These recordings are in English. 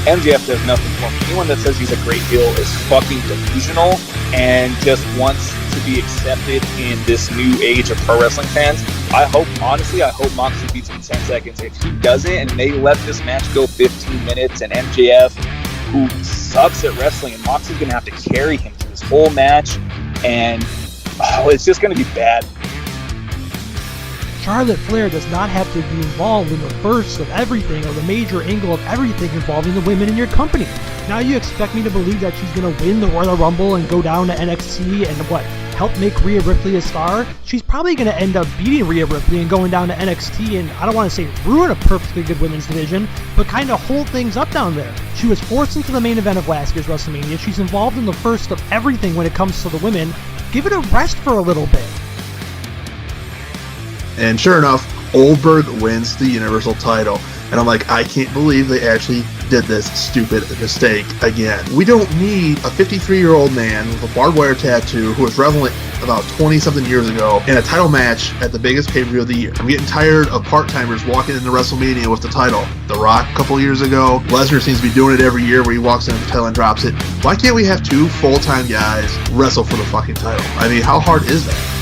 MJF does nothing for me. Anyone that says he's a great heel is fucking delusional and just wants to be accepted in this new age of pro wrestling fans. I hope Moxley beats him in 10 seconds. If he doesn't and they let this match go 15 minutes and MJF, who sucks at wrestling, and Moxley's going to have to carry him through this whole match, and it's just going to be bad. Charlotte Flair does not have to be involved in the first of everything or the major angle of everything involving the women in your company. Now you expect me to believe that she's going to win the Royal Rumble and go down to NXT and help make Rhea Ripley a star? She's probably going to end up beating Rhea Ripley and going down to NXT and, I don't want to say ruin a perfectly good women's division, but kind of hold things up down there. She was forced into the main event of last year's WrestleMania. She's involved in the first of everything when it comes to the women. Give it a rest for a little bit. And sure enough, Goldberg wins the Universal title. And I'm like, I can't believe they actually did this stupid mistake again. We don't need a 53-year-old man with a barbed wire tattoo who was relevant about 20-something years ago in a title match at the biggest pay-per-view of the year. I'm getting tired of part-timers walking into WrestleMania with the title. The Rock a couple years ago. Lesnar seems to be doing it every year where he walks in with the title and drops it. Why can't we have two full-time guys wrestle for the fucking title? I mean, how hard is that?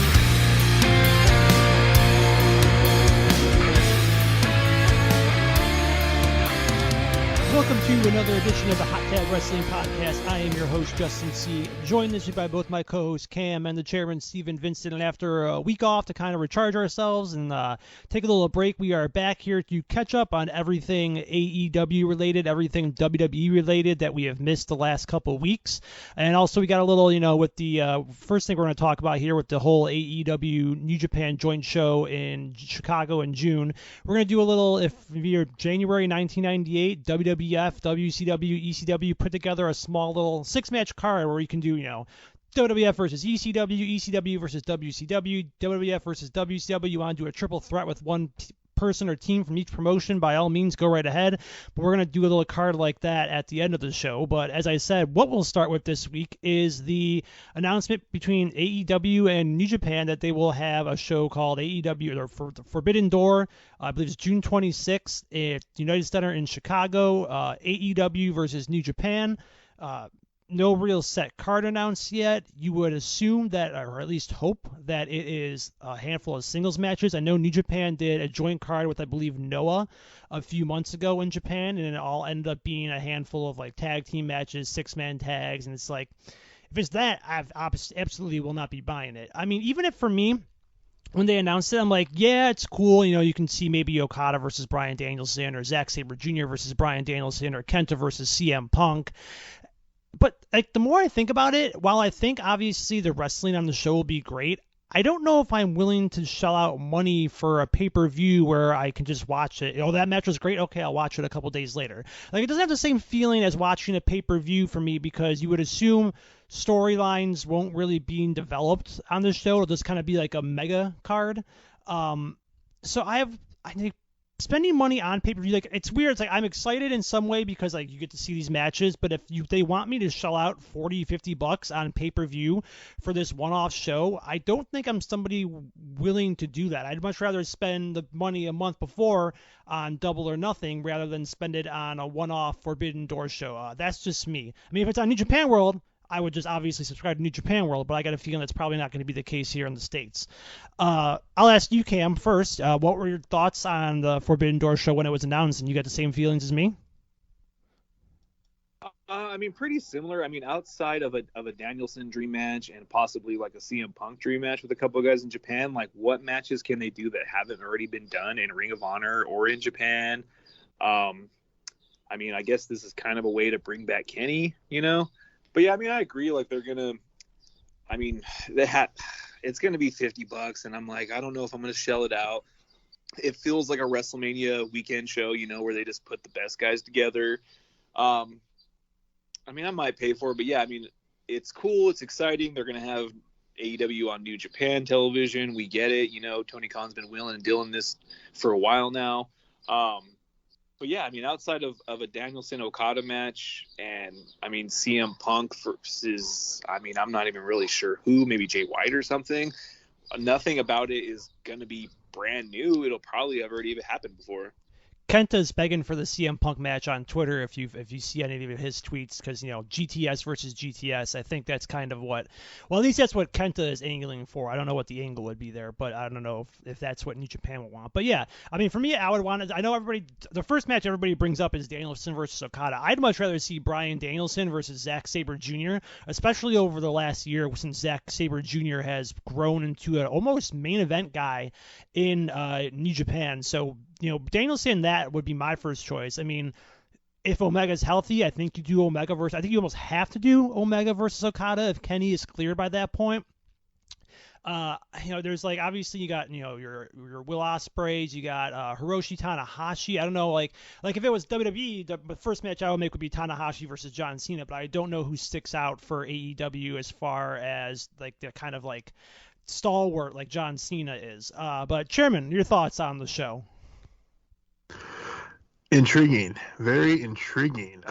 Welcome to another edition of the Hot Tag Wrestling Podcast. I am your host, Justin C. Joined this week by both my co-hosts, Cam, and the chairman, Steven Vincent. And after a week off to kind of recharge ourselves and take a little break, we are back here to catch up on everything AEW related, everything WWE related that we have missed the last couple weeks. And also we got a little, with the first thing we're going to talk about here with the whole AEW New Japan joint show in Chicago in June. We're going to do a little, if you're January 1998, WWF, WCW, ECW put together a small little 6-match card where you can do, WWF versus ECW, ECW versus WCW, WWF versus WCW. You want to do a triple threat with one person or team from each promotion, by all means, go right ahead. But we're going to do a little card like that at the end of the show. But as I said, what we'll start with this week is the announcement between AEW and New Japan that they will have a show called AEW, or Forbidden Door. I believe it's June 26th at United Center in Chicago. AEW versus New Japan. No real set card announced yet. You would assume that, or at least hope, that it is a handful of singles matches. I know New Japan did a joint card with, I believe, Noah a few months ago in Japan, and it all ended up being a handful of tag team matches, 6-man tags, and it's like, if it's that, I absolutely will not be buying it. I mean, even if for me, when they announced it, I'm like, yeah, it's cool. You can see maybe Okada versus Bryan Danielson, or Zack Sabre Jr. versus Bryan Danielson, or Kenta versus CM Punk. But the more I think about it, while I think obviously the wrestling on the show will be great, I don't know if I'm willing to shell out money for a pay-per-view where I can just watch it. That match was great. Okay, I'll watch it a couple days later. It doesn't have the same feeling as watching a pay-per-view for me, because you would assume storylines won't really be developed on the show. It'll just kind of be like a mega card. So I think spending money on pay-per-view, it's weird. It's I'm excited in some way because you get to see these matches, but if they want me to shell out $40-$50 on pay-per-view for this one-off show, I don't think I'm somebody willing to do that. I'd much rather spend the money a month before on Double or Nothing rather than spend it on a one-off Forbidden Door show. That's just me. I mean, if it's on New Japan World, I would just obviously subscribe to New Japan World, but I got a feeling that's probably not going to be the case here in the States. I'll ask you, Cam, first. What were your thoughts on the Forbidden Door show when it was announced, and you got the same feelings as me? I mean, pretty similar. I mean, outside of a Danielson dream match and possibly a CM Punk dream match with a couple of guys in Japan, what matches can they do that haven't already been done in Ring of Honor or in Japan? I mean, I guess this is kind of a way to bring back Kenny, But yeah, I mean, I agree. They're gonna, I mean, it's gonna be $50, and I'm like, I don't know if I'm gonna shell it out. It feels like a WrestleMania weekend show, where they just put the best guys together. I mean, I might pay for it, but yeah, I mean, it's cool, it's exciting. They're gonna have AEW on New Japan television. We get it, Tony Khan's been willing and dealing this for a while now. But yeah, I mean, outside of a Danielson-Okada match, and I mean, CM Punk versus, I mean, I'm not even really sure who, maybe Jay White or something. Nothing about it is going to be brand new. It'll probably have already happened before. Kenta's begging for the CM Punk match on Twitter if you see any of his tweets, because GTS versus GTS. I think that's kind of what, well, at least that's what Kenta is angling for. I don't know what the angle would be there, but I don't know if that's what New Japan would want. But yeah, I mean, for me, I would want it. I know the first match everybody brings up is Danielson versus Okada. I'd much rather see Bryan Danielson versus Zack Sabre Jr., especially over the last year, since Zack Sabre Jr. has grown into an almost main event guy in New Japan. So Danielson, that would be my first choice. I mean, if Omega's healthy, I think you do Omega versus. I think you almost have to do Omega versus Okada if Kenny is cleared by that point. There's like, obviously you got your Will Ospreays, you got Hiroshi Tanahashi. I don't know, like if it was WWE, the first match I would make would be Tanahashi versus John Cena, but I don't know who sticks out for AEW as far as like the kind of like stalwart like John Cena is. But Chairman, your thoughts on the show? Intriguing, very intriguing.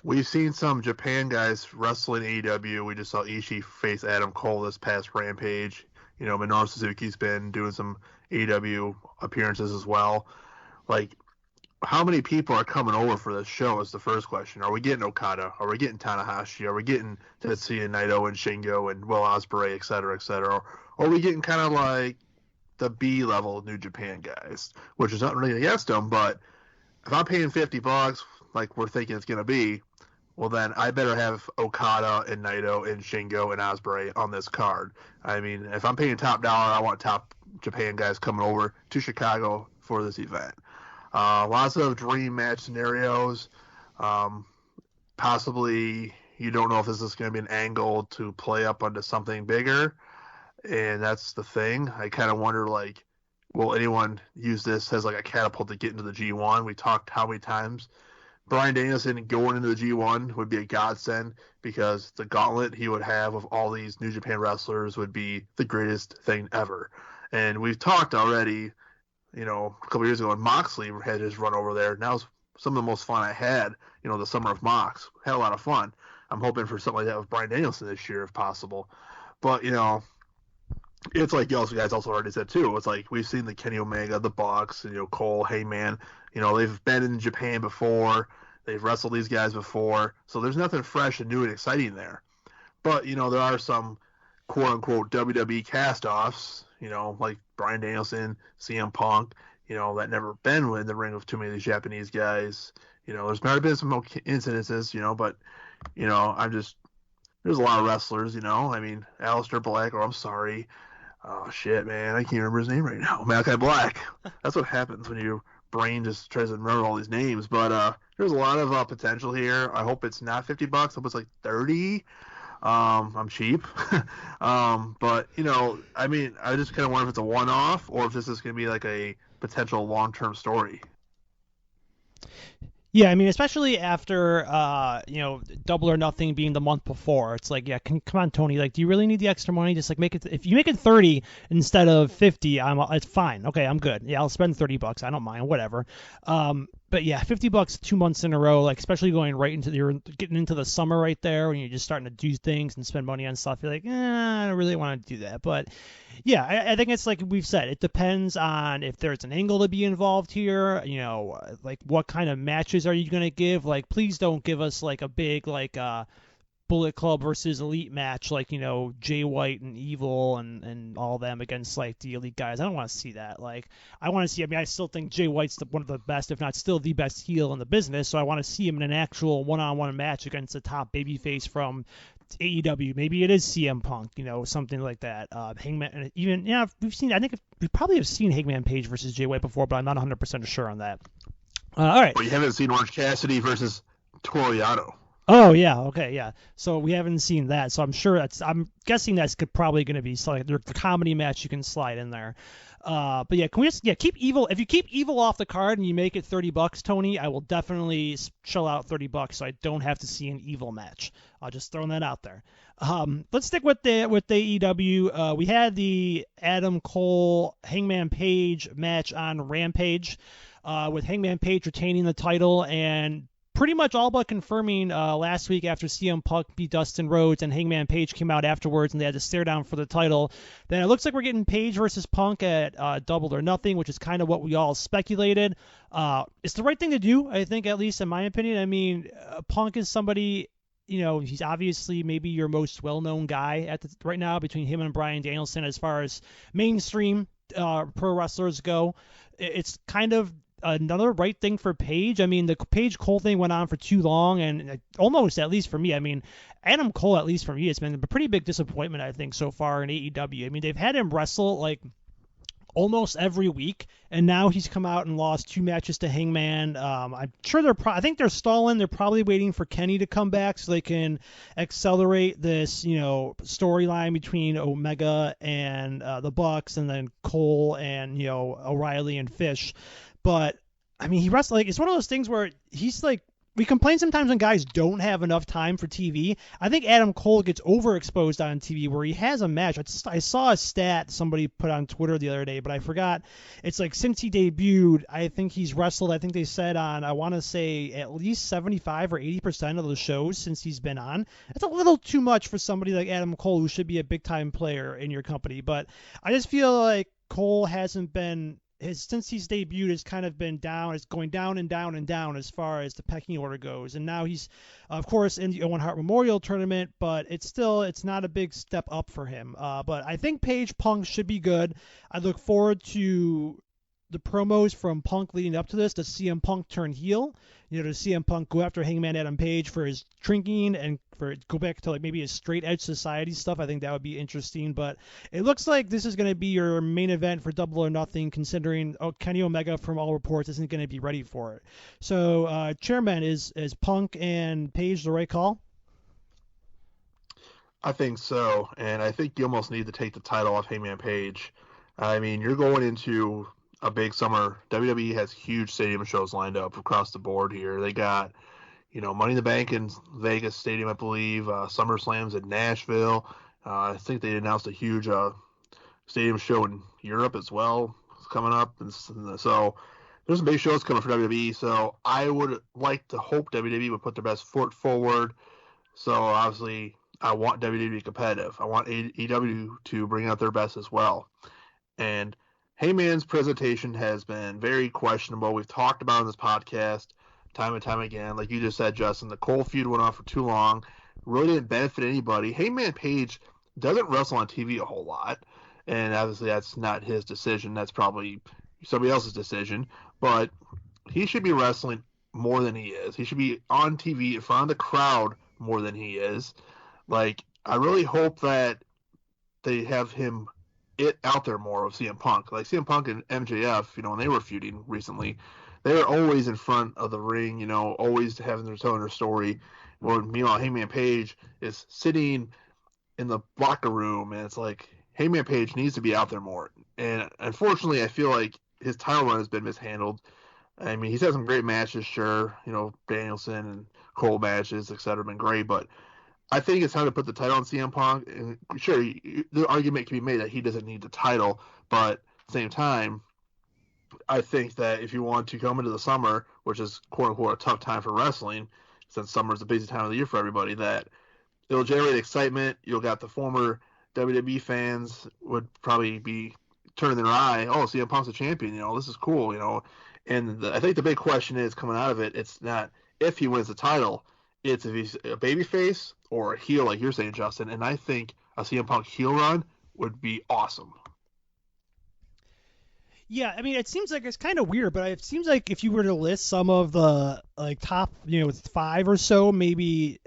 We've seen some Japan guys wrestle in AEW. We just saw Ishii face Adam Cole this past Rampage. Minoru Suzuki's been doing some AEW appearances as well. Like, how many people are coming over for this show is the first question. Are we getting Okada? Are we getting Tanahashi? Are we getting Tetsuya Naito and Shingo and Will Ospreay, et cetera, et cetera? Or are we getting kind of like the B-level New Japan guys, which is not really against them, but if I'm paying $50, like we're thinking it's going to be, well, then I better have Okada and Naito and Shingo and Ospreay on this card. I mean, if I'm paying top dollar, I want top Japan guys coming over to Chicago for this event. Lots of dream match scenarios. Possibly you don't know if this is going to be an angle to play up onto something bigger. And that's the thing. I kind of wonder, like, will anyone use this as like a catapult to get into the G1? We talked how many times Bryan Danielson going into the G1 would be a godsend, because the gauntlet he would have of all these New Japan wrestlers would be the greatest thing ever. And we've talked already, a couple years ago when Moxley had his run over there. That was some of the most fun I had, the summer of Mox. Had a lot of fun. I'm hoping for something like that with Bryan Danielson this year if possible. But, it's like you guys also already said too. It's like we've seen the Kenny Omega, the Bucks, Cole, Hangman. They've been in Japan before. They've wrestled these guys before. So there's nothing fresh and new and exciting there. But there are some quote unquote WWE cast-offs. Like Bryan Danielson, CM Punk. That never been in the ring with too many of these Japanese guys. There's might have been some incidences. But there's a lot of wrestlers. I mean, Aleister Black, or I'm sorry. Oh, shit, man. I can't remember his name right now. Malachi Black. That's what happens when your brain just tries to remember all these names. But there's a lot of potential here. I hope it's not $50. I hope it's like $30. I'm cheap. But, I mean, I just kind of wonder if it's a one-off or if this is going to be like a potential long-term story. Yeah, I mean, especially after, Double or Nothing being the month before. It's like, yeah, come on, Tony. Like, do you really need the extra money? Just like make it. If you make it 30 instead of 50, it's fine. Okay, I'm good. Yeah, I'll spend $30. I don't mind. Whatever. But yeah, $50 2 months in a row, like especially going right into you're getting into the summer right there when you're just starting to do things and spend money on stuff. You're like, I don't really want to do that. But yeah, I think it's like we've said. It depends on if there's an angle to be involved here. Like what kind of matches are you going to give? Like, please don't give us like a big like Bullet Club versus Elite match, like Jay White and Evil and all them against like the Elite guys. I don't want to see that. Like, I want to see. I mean, I still think Jay White's one of the best, if not still the best heel in the business. So I want to see him in an actual one-on-one match against a top babyface from AEW. Maybe it is CM Punk, something like that. Hangman, and even we've seen. I think we probably have seen Hangman Page versus Jay White before, but I'm not 100% sure on that. All right. Well, you haven't seen Orange Cassidy versus Toru Yano. Oh yeah, okay, yeah. So we haven't seen that, so I'm guessing that's probably going to be like the comedy match you can slide in there. But yeah, can we just keep Evil? If you keep Evil off the card and you make it $30, Tony, I will definitely shell out $30 so I don't have to see an Evil match. I'll just throw that out there. Let's stick with the AEW. We had the Adam Cole Hangman Page match on Rampage, with Hangman Page retaining the title and pretty much all but confirming last week after CM Punk beat Dustin Rhodes and Hangman Page came out afterwards and they had to stare down for the title. Then it looks like we're getting Page versus Punk at Double or Nothing, which is kind of what we all speculated. It's the right thing to do, I think, at least in my opinion. I mean, Punk is somebody, he's obviously maybe your most well-known guy right now between him and Bryan Danielson as far as mainstream pro wrestlers go. It's kind of another right thing for Page. I mean, the Page Cole thing went on for too long, and almost, at least for me, I mean, Adam Cole, at least for me, it's been a pretty big disappointment, I think, so far in AEW. I mean, they've had him wrestle like almost every week, and now he's come out and lost 2 matches to Hangman. I'm sure I think they're stalling. They're probably waiting for Kenny to come back so they can accelerate this, storyline between Omega and the Bucks, and then Cole and O'Reilly and Fish. But I mean, he wrestles it's one of those things where he's like, we complain sometimes when guys don't have enough time for TV. I think Adam Cole gets overexposed on TV where he has a match. I saw a stat somebody put on Twitter the other day, but I forgot. It's like since he debuted, I think he's wrestled, I think they said I want to say at least 75 or 80% of the shows since he's been on. That's a little too much for somebody like Adam Cole who should be a big-time player in your company. But I just feel like Cole hasn't been... since he's debuted, it's kind of been down. It's going down and down and down as far as the pecking order goes. And now he's, of course, in the Owen Hart Memorial Tournament, but it's not a big step up for him. But I think Page Punk should be good. I look forward to the promos from Punk leading up to this, to CM Punk turn heel, to CM Punk go after Hangman Adam Page for his drinking and go back to like maybe his straight edge society stuff. I think that would be interesting, but it looks like this is going to be your main event for Double or Nothing, considering Kenny Omega from all reports isn't going to be ready for it. So Chairman, is Punk and Page the right call? I think so, and I think you almost need to take the title off Hangman Page. I mean, you're going into a big summer. WWE has huge stadium shows lined up across the board here. They got, Money in the Bank in Vegas Stadium, I believe. SummerSlam's in Nashville. I think they announced a huge stadium show in Europe as well. It's coming up. And so there's some big shows coming for WWE. So I would like to hope WWE would put their best foot forward. So obviously I want WWE to be competitive. I want AEW to bring out their best as well. And Heyman's presentation has been very questionable. We've talked about it in this podcast time and time again. Like you just said, Justin, the Cole feud went on for too long. Really didn't benefit anybody. Hangman Page doesn't wrestle on TV a whole lot. And obviously that's not his decision. That's probably somebody else's decision. But he should be wrestling more than he is. He should be on TV in front of the crowd more than he is. Like, I really hope that they have him out there more of CM Punk. Like CM Punk and MJF, when they were feuding recently, they were always in front of the ring, always having their telling their story. Well, meanwhile, Hangman Page is sitting in the locker room, and it's like Hangman Page needs to be out there more. And unfortunately, I feel like his title run has been mishandled. I mean, he's had some great matches, sure. Danielson and Cole matches, etc., have been great, but I think it's time to put the title on CM Punk. And sure, the argument can be made that he doesn't need the title, but at the same time, I think that if you want to come into the summer, which is quote-unquote a tough time for wrestling, since summer is a busy time of the year for everybody, that it'll generate excitement. You'll got the former WWE fans would probably be turning their eye, oh, CM Punk's a champion, this is cool, And I think the big question is, coming out of it, it's not if he wins the title, it's if he's a babyface or a heel, like you're saying, Justin. And I think a CM Punk heel run would be awesome. Yeah, I mean, it seems like it's kind of weird, but it seems like if you were to list some of the top, 5 or so, maybe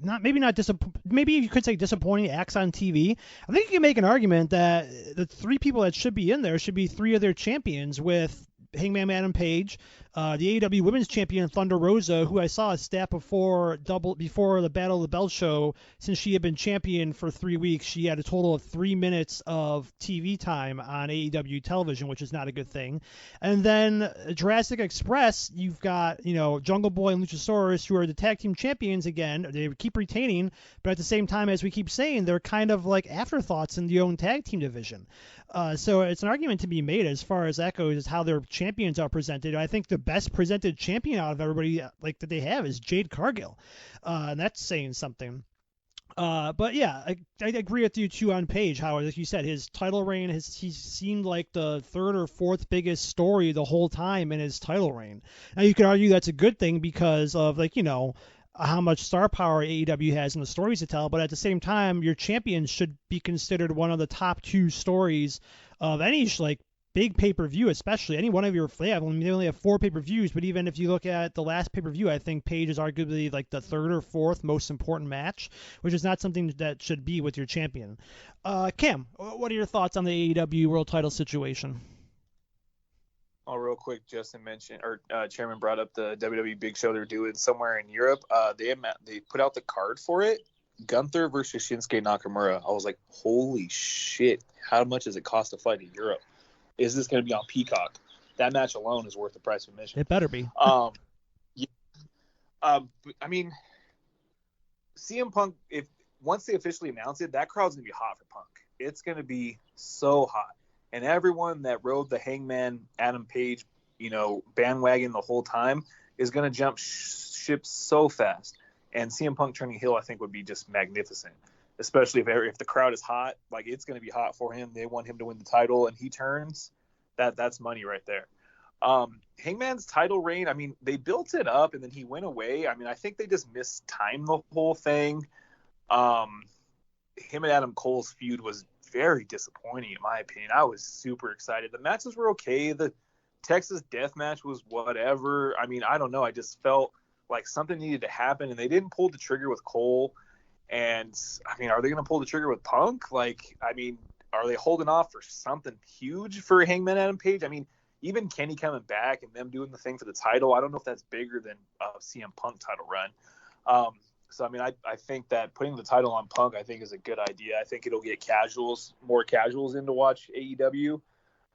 you could say disappointing acts on TV. I think you can make an argument that the 3 people that should be in there should be 3 of their champions, with Hangman Adam Page, the AEW Women's Champion Thunder Rosa, who I saw a stat before the Battle of the Bell show. Since she had been champion for 3 weeks, she had a total of 3 minutes of TV time on AEW television, which is not a good thing. And then Jurassic Express, you've got Jungle Boy and Luchasaurus, who are the tag team champions again. They keep retaining, but at the same time, as we keep saying, they're kind of like afterthoughts in the own tag team division. So it's an argument to be made as far as that goes, as how their champions are presented. I think the best presented champion out of everybody like that they have is Jade Cargill, and that's saying something. But yeah, I agree with you too on Page. How, like you said, his title reign he seemed like the third or fourth biggest story the whole time in his title reign. Now you could argue that's a good thing because of how much star power AEW has in the stories to tell, but at the same time, your champion should be considered one of the top two stories of any big pay-per-view, especially any one of your. They only have 4 pay-per-views, but even if you look at the last pay-per-view, I think Page is arguably the third or fourth most important match, which is not something that should be with your champion. Cam, what are your thoughts on the AEW World Title situation? Oh, real quick, Justin mentioned, or Chairman brought up the WWE Big Show they're doing somewhere in Europe. They put out the card for it. Gunther versus Shinsuke Nakamura. I was like, holy shit! How much does it cost to fly to Europe? Is this going to be on Peacock? That match alone is worth the price of admission. It better be. Yeah. I mean, CM Punk, once they officially announce it, that crowd's going to be hot for Punk. It's going to be so hot. And everyone that rode the Hangman Adam Page, bandwagon the whole time is going to jump ship so fast. And CM Punk turning heel, I think, would be just magnificent. Especially if the crowd is hot, it's going to be hot for him. They want him to win the title, and he turns. That's money right there. Hangman's title reign, I mean, they built it up, and then he went away. I mean, I think they just mistimed the whole thing. Him and Adam Cole's feud was very disappointing, in my opinion. I was super excited. The matches were okay. The Texas Death Match was whatever. I mean, I don't know. I just felt like something needed to happen, and they didn't pull the trigger with Cole. And, I mean, are they going to pull the trigger with Punk? Are they holding off for something huge for Hangman Adam Page? I mean, even Kenny coming back and them doing the thing for the title, I don't know if that's bigger than CM Punk title run. So, I mean, I think that putting the title on Punk, I think, is a good idea. I think it'll get more casuals in to watch AEW.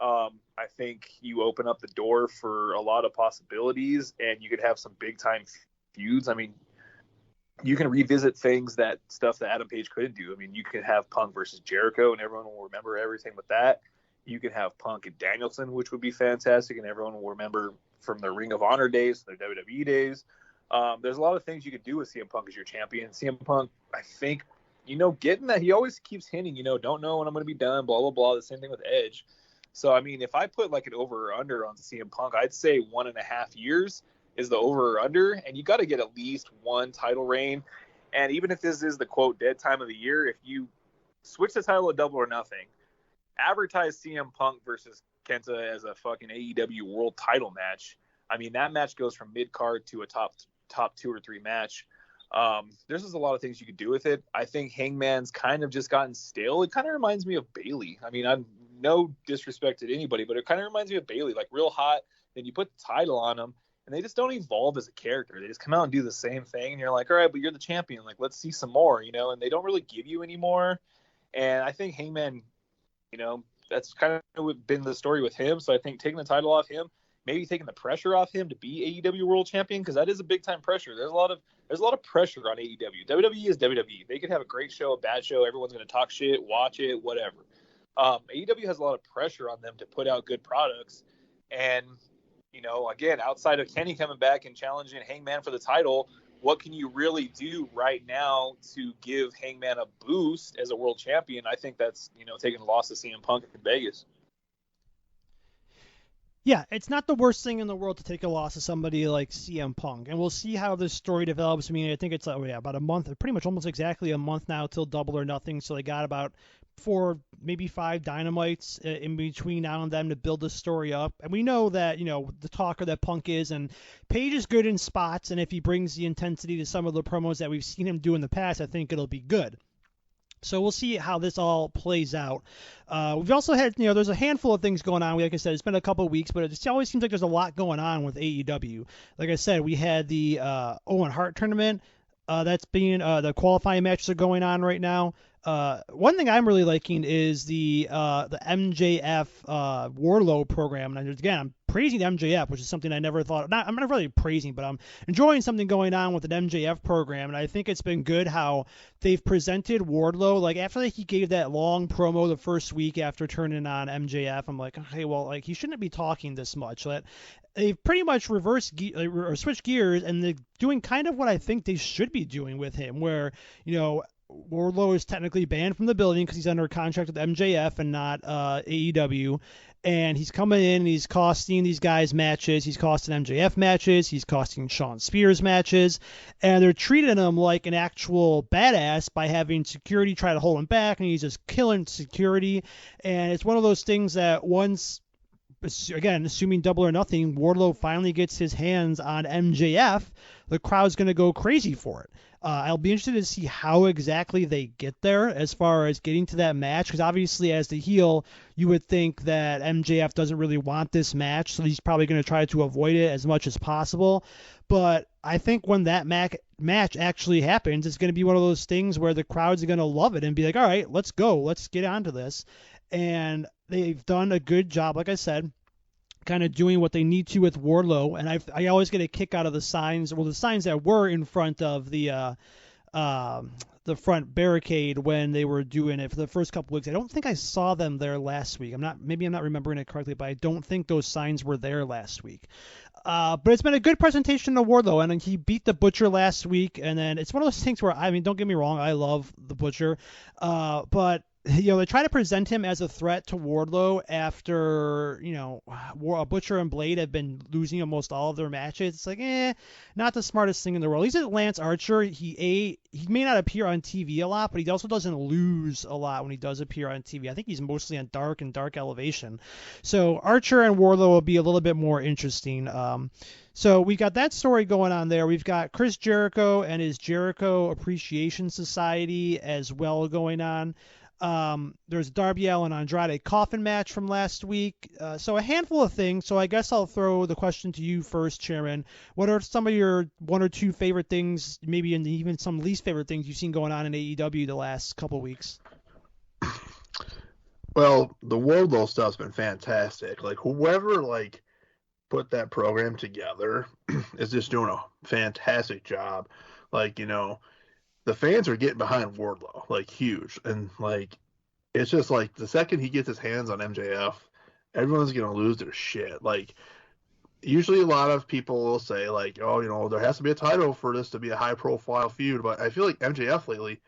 I think you open up the door for a lot of possibilities, and you could have some big-time feuds. I mean, you can revisit stuff that Adam Page couldn't do. I mean, you could have Punk versus Jericho, and everyone will remember everything with that. You can have Punk and Danielson, which would be fantastic, and everyone will remember from their Ring of Honor days, their WWE days. There's a lot of things you could do with CM Punk as your champion. CM Punk, I think, getting that, he always keeps hinting, don't know when I'm going to be done, blah, blah, blah. The same thing with Edge. So, I mean, if I put an over or under on CM Punk, I'd say 1.5 years is the over or under, and you got to get at least one title reign. And even if this is the quote dead time of the year, if you switch the title to Double or Nothing, advertise CM Punk versus Kenta as a fucking AEW world title match. I mean, that match goes from mid card to a top 2 or 3 match. There's just a lot of things you could do with it. I think Hangman's kind of just gotten stale. It kind of reminds me of Bayley. I mean, I'm no disrespect to anybody, but it kind of reminds me of Bayley, real hot. Then you put the title on him, and they just don't evolve as a character. They just come out and do the same thing, and you're like, all right, but you're the champion. Let's see some more, and they don't really give you any more. And I think Hangman, that's kind of been the story with him. So I think taking the title off him, maybe taking the pressure off him to be AEW World Champion, because that is a big time pressure. There's a lot of pressure on AEW. WWE is WWE. They could have a great show, a bad show. Everyone's going to talk shit, watch it, whatever. AEW has a lot of pressure on them to put out good products. And, again, outside of Kenny coming back and challenging Hangman for the title, what can you really do right now to give Hangman a boost as a world champion? I think that's, taking a loss to CM Punk in Vegas. Yeah, it's not the worst thing in the world to take a loss to somebody like CM Punk, and we'll see how this story develops. I mean, I think it's about a month, pretty much almost exactly a month now till Double or Nothing, so they got about 4, maybe 5 Dynamites in between now and then to build this story up. And we know that, the talker that Punk is, and Page is good in spots, and if he brings the intensity to some of the promos that we've seen him do in the past, I think it'll be good. So we'll see how this all plays out. We've also had, there's a handful of things going on. Like I said, it's been a couple of weeks, but it just always seems like there's a lot going on with AEW. Like I said, we had the Owen Hart tournament. That's being the qualifying matches are going on right now. One thing I'm really liking is the MJF Warlow program. And again, I'm praising MJF, which is something I never thought. I'm not really praising, but I'm enjoying something going on with an MJF program, and I think it's been good how they've presented Wardlow. Like after he gave that long promo the first week after turning on MJF, I'm like, okay, well, like he shouldn't be talking this much. They've pretty much or switched gears, and they're doing kind of what I think they should be doing with him, where Wardlow is technically banned from the building because he's under contract with MJF and not AEW. And he's coming in and he's costing these guys matches. He's costing MJF matches. He's costing Shawn Spears matches. And they're treating him like an actual badass by having security try to hold him back. And he's just killing security. And it's one of those things that once, again, assuming Double or Nothing, Wardlow finally gets his hands on MJF, the crowd's going to go crazy for it. I'll be interested to see how exactly they get there as far as getting to that match, because obviously as the heel, you would think that MJF doesn't really want this match, so he's probably going to try to avoid it as much as possible. But I think when that match actually happens, it's going to be one of those things where the crowds are going to love it and be like, all right, let's go. Let's get onto this. And they've done a good job, like I said, kind of doing what they need to with Wardlow, and I always get a kick out of the signs that were in front of the front barricade when they were doing it for the first couple weeks. I don't think I saw them there last week. Maybe I'm not remembering it correctly, but I don't think those signs were there last week. But it's been a good presentation to Wardlow, and he beat the Butcher last week, and then it's one of those things where, I mean, don't get me wrong, I love the Butcher, but they try to present him as a threat to Wardlow after, Butcher and Blade have been losing almost all of their matches. It's like, not the smartest thing in the world. He's a Lance Archer. He may not appear on TV a lot, but he also doesn't lose a lot when he does appear on TV. I think he's mostly on Dark and Dark Elevation. So Archer and Wardlow will be a little bit more interesting. So we got that story going on there. We've got Chris Jericho and his Jericho Appreciation Society as well going on. There's Darby Allin Andrade coffin match from last week. So a handful of things. So I guess I'll throw the question to you first, Chairman. What are some of your one or two favorite things, maybe even some least favorite things you've seen going on in AEW the last couple weeks? Well, the Wardlow stuff's been fantastic. Like whoever put that program together is just doing a fantastic job. The fans are getting behind Wardlow, huge. And, it's just, the second he gets his hands on MJF, everyone's going to lose their shit. Usually a lot of people will say, there has to be a title for this to be a high-profile feud. But I feel like MJF lately,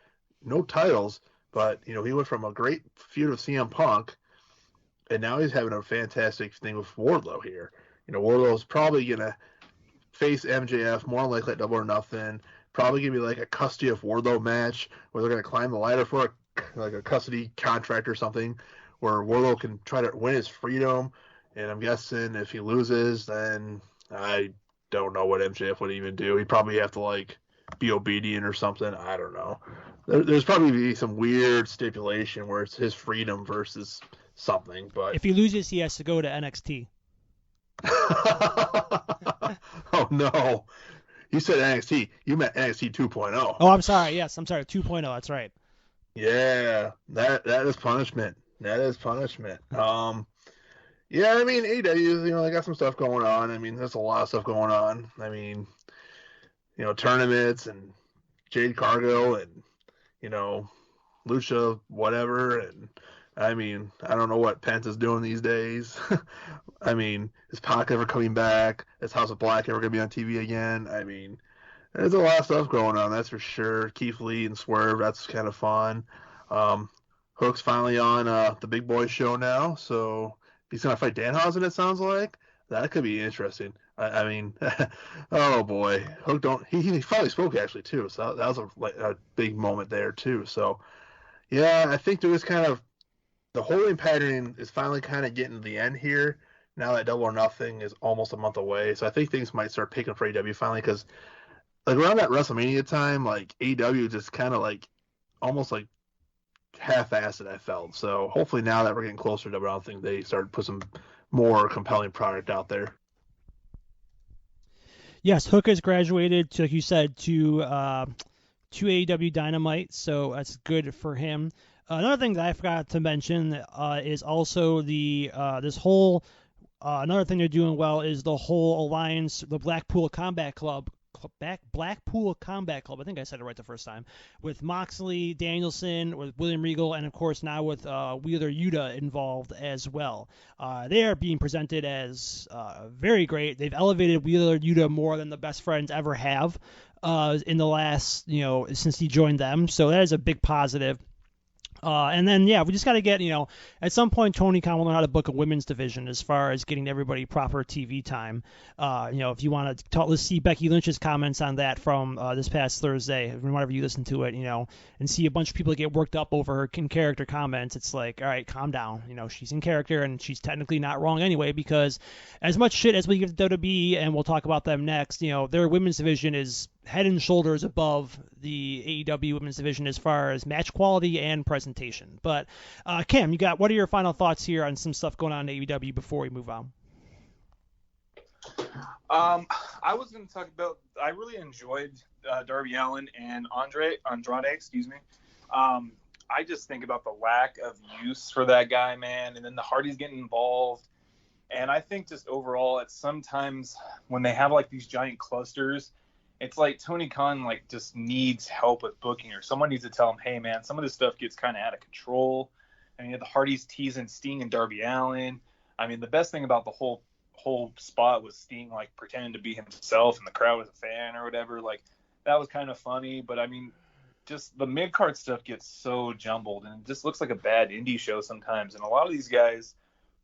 no titles, but, he went from a great feud with CM Punk, and now he's having a fantastic thing with Wardlow here. Wardlow's probably going to face MJF more likely at Double or Nothing. Probably going to be a custody of Wardlow match where they're going to climb the ladder for a custody contract or something where Wardlow can try to win his freedom. And I'm guessing if he loses, then I don't know what MJF would even do. He'd probably have to be obedient or something. I don't know. There's probably some weird stipulation where it's his freedom versus something. But if he loses, he has to go to NXT. Oh, no. You said NXT. You meant NXT 2.0. Oh, I'm sorry. Yes, I'm sorry. 2.0. That's right. Yeah, that is punishment. That is punishment. AEW, they got some stuff going on. There's a lot of stuff going on. Tournaments and Jade Cargill and, Lucha whatever. And, I don't know what Pence is doing these days. Is Pac ever coming back? Is House of Black ever going to be on TV again? There's a lot of stuff going on, that's for sure. Keith Lee and Swerve, that's kind of fun. Hook's finally on the Big Boy show now, so he's going to fight Danhausen, it sounds like. That could be interesting. Oh boy. Hook he finally spoke actually too, so that was a big moment there too. So, yeah, I think there was kind of the holding pattern is finally kind of getting to the end here. Now that Double or Nothing is almost a month away, so I think things might start picking for AEW finally, because around that WrestleMania time, AEW just kind of almost half-assed, I felt. So hopefully now that we're getting closer to Double or Nothing, they start to put some more compelling product out there. Yes, Hook has graduated, like you said, to AEW Dynamite, so that's good for him. Another thing that I forgot to mention is also the this whole Another thing they're doing well is the whole alliance, the Blackpool Combat Club. Blackpool Combat Club. I think I said it right the first time. With Moxley, Danielson, with William Regal, and of course now with Wheeler Yuta involved as well. They are being presented as very great. They've elevated Wheeler Yuta more than the Best Friends ever have in the last, since he joined them. So that is a big positive. And then, we just got to get, at some point, Tony Khan will learn how to book a women's division as far as getting everybody proper TV time. If you want to talk, let's see Becky Lynch's comments on that from this past Thursday, whenever you listen to it, and see a bunch of people get worked up over her in-character comments. It's like, all right, calm down. She's in character, and she's technically not wrong anyway, because as much shit as we give to WWE, and we'll talk about them next, their women's division is head and shoulders above the AEW women's division as far as match quality and presentation. But Cam, what are your final thoughts here on some stuff going on in AEW before we move on? I was going to talk about, I really enjoyed Darby Allin and Andrade, I just think about the lack of use for that guy, man, and then the Hardys getting involved. And I think just overall, at sometimes when they have like these giant clusters, it's like Tony Khan just needs help with booking, or someone needs to tell him, hey man, some of this stuff gets kind of out of control. I mean, the Hardys teasing Sting and Darby Allin. I mean, the best thing about the whole spot was Sting pretending to be himself, and the crowd was a fan or whatever. That was kind of funny. But I mean, just the mid card stuff gets so jumbled, and it just looks like a bad indie show sometimes. And a lot of these guys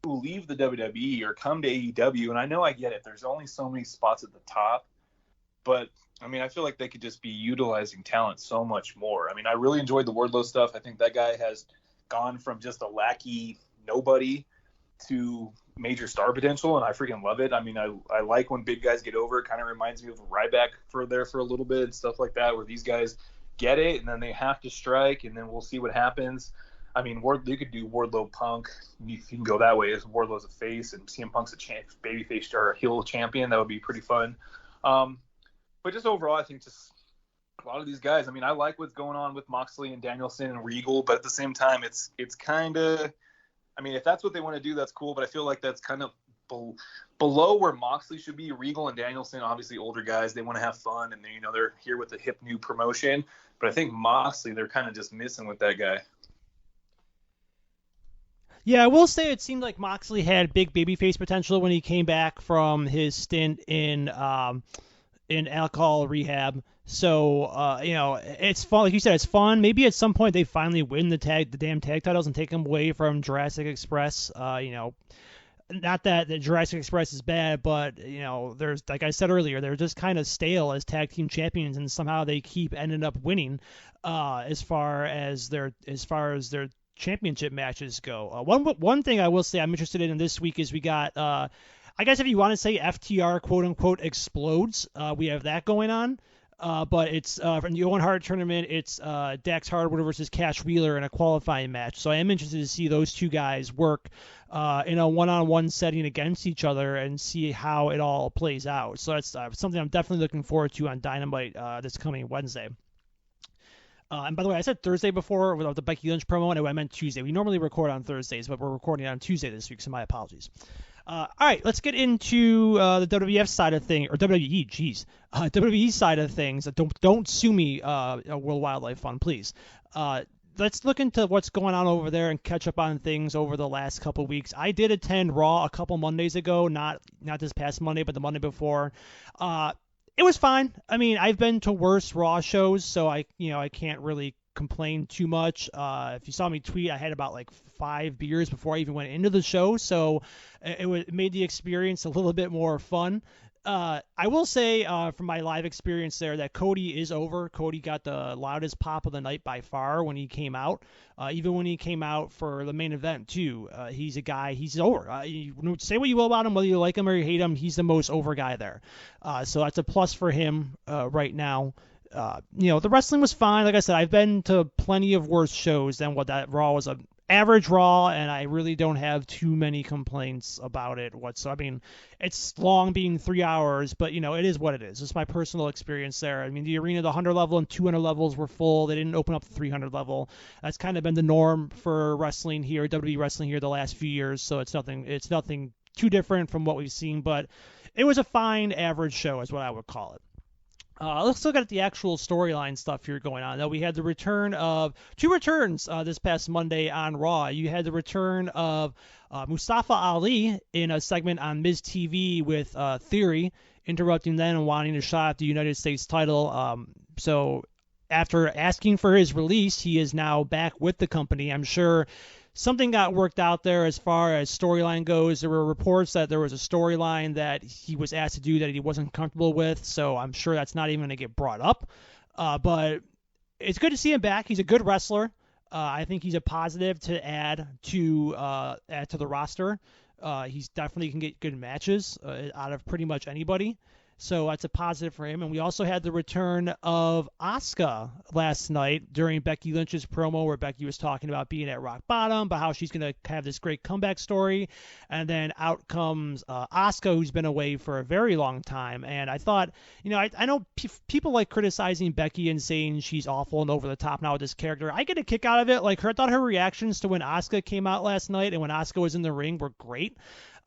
who leave the WWE or come to AEW, and I know I get it. There's only so many spots at the top, but I mean, I feel like they could just be utilizing talent so much more. I mean, I really enjoyed the Wardlow stuff. I think that guy has gone from just a lackey nobody to major star potential, and I freaking love it. I mean, I like when big guys get over. It kind of reminds me of Ryback for a little bit and stuff like that, where these guys get it, and then they have to strike, and then we'll see what happens. I mean, you could do Wardlow Punk. You can go that way, as Wardlow's a face, and CM Punk's a babyface star, a heel champion. That would be pretty fun. But just overall, I think just a lot of these guys, I mean, I like what's going on with Moxley and Danielson and Regal, but at the same time, it's kind of, I mean, if that's what they want to do, that's cool, but I feel like that's kind of below where Moxley should be. Regal and Danielson, obviously older guys, they want to have fun, and they're here with a hip new promotion, but I think Moxley, they're kind of just missing with that guy. Yeah, I will say it seemed like Moxley had big babyface potential when he came back from his stint in alcohol rehab. So, it's fun. Like you said, it's fun. Maybe at some point they finally win the damn tag titles and take them away from Jurassic Express. Not that the Jurassic Express is bad, but, there's, like I said earlier, they're just kind of stale as tag team champions, and somehow they keep ending up winning, as far as their championship matches go. One thing I will say I'm interested in this week is we got, I guess if you want to say FTR quote-unquote explodes, we have that going on. But it's from the Owen Hart tournament, it's Dax Harwood versus Cash Wheeler in a qualifying match. So I am interested to see those two guys work in a one-on-one setting against each other and see how it all plays out. So that's something I'm definitely looking forward to on Dynamite this coming Wednesday. And by the way, I said Thursday before with the Becky Lynch promo, and I meant Tuesday. We normally record on Thursdays, but we're recording on Tuesday this week, so my apologies. All right, let's get into the WWF side of things, or WWE, WWE side of things. Don't sue me, World Wildlife Fund, please. Let's look into what's going on over there and catch up on things over the last couple of weeks. I did attend Raw a couple Mondays ago, not this past Monday, but the Monday before. It was fine. I mean, I've been to worse Raw shows, so I can't really complain too much. If you saw me tweet, I had about 5 beers before I even went into the show, so it made the experience a little bit more fun. I will say from my live experience there that Cody is over. Cody got the loudest pop of the night by far when he came out. Even when he came out for the main event too, he's a guy. He's over. Say what you will about him, whether you like him or you hate him, he's the most over guy there. So that's a plus for him right now. The wrestling was fine. Like I said, I've been to plenty of worse shows than what that Raw was. An average Raw, and I really don't have too many complaints about it. I mean, it's long, being 3 hours, but it is what it is. It's my personal experience there. I mean, the arena, the 100 level and 200 levels were full. They didn't open up the 300 level. That's kind of been the norm for wrestling here, WWE wrestling here, the last few years. So it's nothing too different from what we've seen, but it was a fine average show is what I would call it. Let's look at the actual storyline stuff here going on. Now, we had the return of two returns this past Monday on Raw. You had the return of Mustafa Ali in a segment on Miz TV with Theory, interrupting them and wanting a shot at the United States title. So after asking for his release, he is now back with the company. I'm sure something got worked out there as far as storyline goes. There were reports that there was a storyline that he was asked to do that he wasn't comfortable with, so I'm sure that's not even going to get brought up. But it's good to see him back. He's a good wrestler. I think he's a positive to add to the roster. He's definitely can get good matches out of pretty much anybody. So that's a positive for him. And we also had the return of Asuka last night during Becky Lynch's promo, where Becky was talking about being at rock bottom, but how she's going to have this great comeback story. And then out comes Asuka, who's been away for a very long time. And I thought, I know people like criticizing Becky and saying she's awful and over the top now with this character. I get a kick out of it. I thought her reactions to when Asuka came out last night and when Asuka was in the ring were great.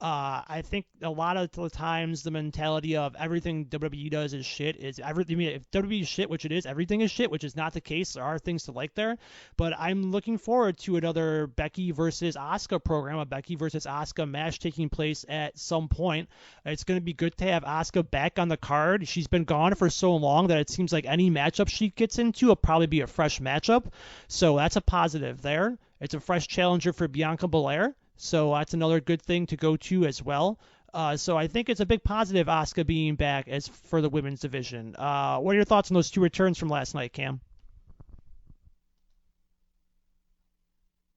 I think a lot of the times the mentality of everything WWE does is shit is everything. I mean, if WWE is shit, which it is, everything is shit, which is not the case. There are things to like there, but I'm looking forward to another Becky versus Asuka program, a Becky versus Asuka match taking place at some point. It's going to be good to have Asuka back on the card. She's been gone for so long that it seems like any matchup she gets into will probably be a fresh matchup. So that's a positive there. It's a fresh challenger for Bianca Belair. So that's another good thing to go to as well. So I think it's a big positive, Asuka being back as for the women's division. What are your thoughts on those two returns from last night, Cam?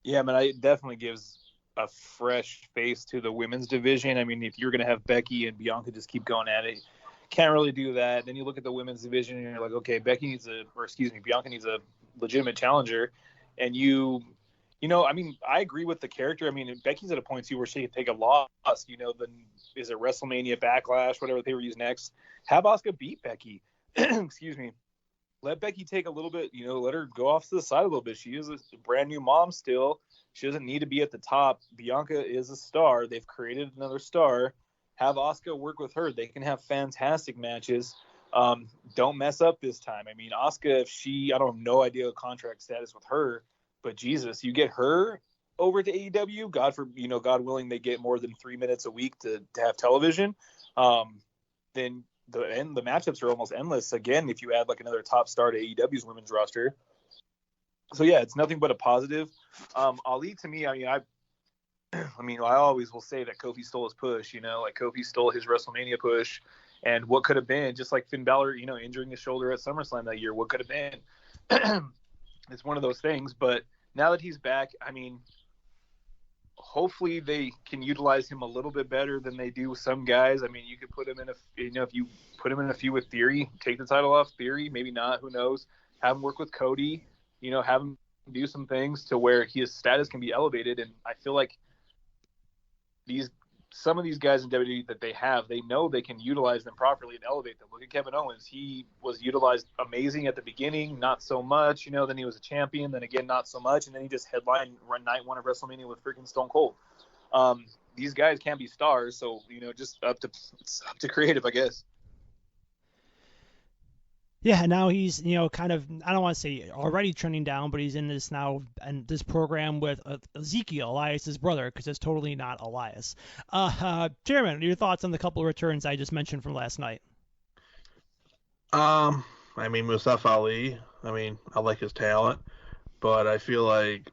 Yeah, man, it definitely gives a fresh face to the women's division. I mean, if you're going to have Becky and Bianca just keep going at it, can't really do that. Then you look at the women's division and you're like, okay, Bianca needs a legitimate challenger. And I agree with the character. I mean, Becky's at a point too where she can take a loss. Is it WrestleMania Backlash, whatever they were using next? Have Asuka beat Becky. Excuse me. Let Becky take a little bit. Let her go off to the side a little bit. She is a brand new mom still. She doesn't need to be at the top. Bianca is a star. They've created another star. Have Asuka work with her. They can have fantastic matches. Don't mess up this time. I mean, Asuka, I don't have no idea contract status with her. But Jesus, you get her over to AEW, God willing, they get more than 3 minutes a week to have television. Then the matchups are almost endless. Again, if you add another top star to AEW's women's roster. So yeah, it's nothing but a positive. Ali, to me, I always will say that Kofi stole his push. Kofi stole his WrestleMania push, and what could have been, just like Finn Balor, injuring his shoulder at SummerSlam that year. What could have been? It's one of those things, but now that he's back, I mean, hopefully they can utilize him a little bit better than they do with some guys. I mean, you could put him in if you put him in a feud with Theory, take the title off Theory, maybe not, who knows? Have him work with Cody, have him do some things to where his status can be elevated. And I feel like some of these guys in WWE that they know they can utilize them properly and elevate them. Look at Kevin Owens. He was utilized amazing at the beginning, not so much, then he was a champion, then again, not so much. And then he just headlined night one of WrestleMania with freaking Stone Cold. These guys can't be stars. So, just it's up to creative, I guess. Yeah, now he's, kind of, I don't want to say already trending down, but he's in this now, and this program with Ezekiel, Elias's brother, because it's totally not Elias. Chairman, your thoughts on the couple of returns I just mentioned from last night? Mustafa Ali, I like his talent, but I feel like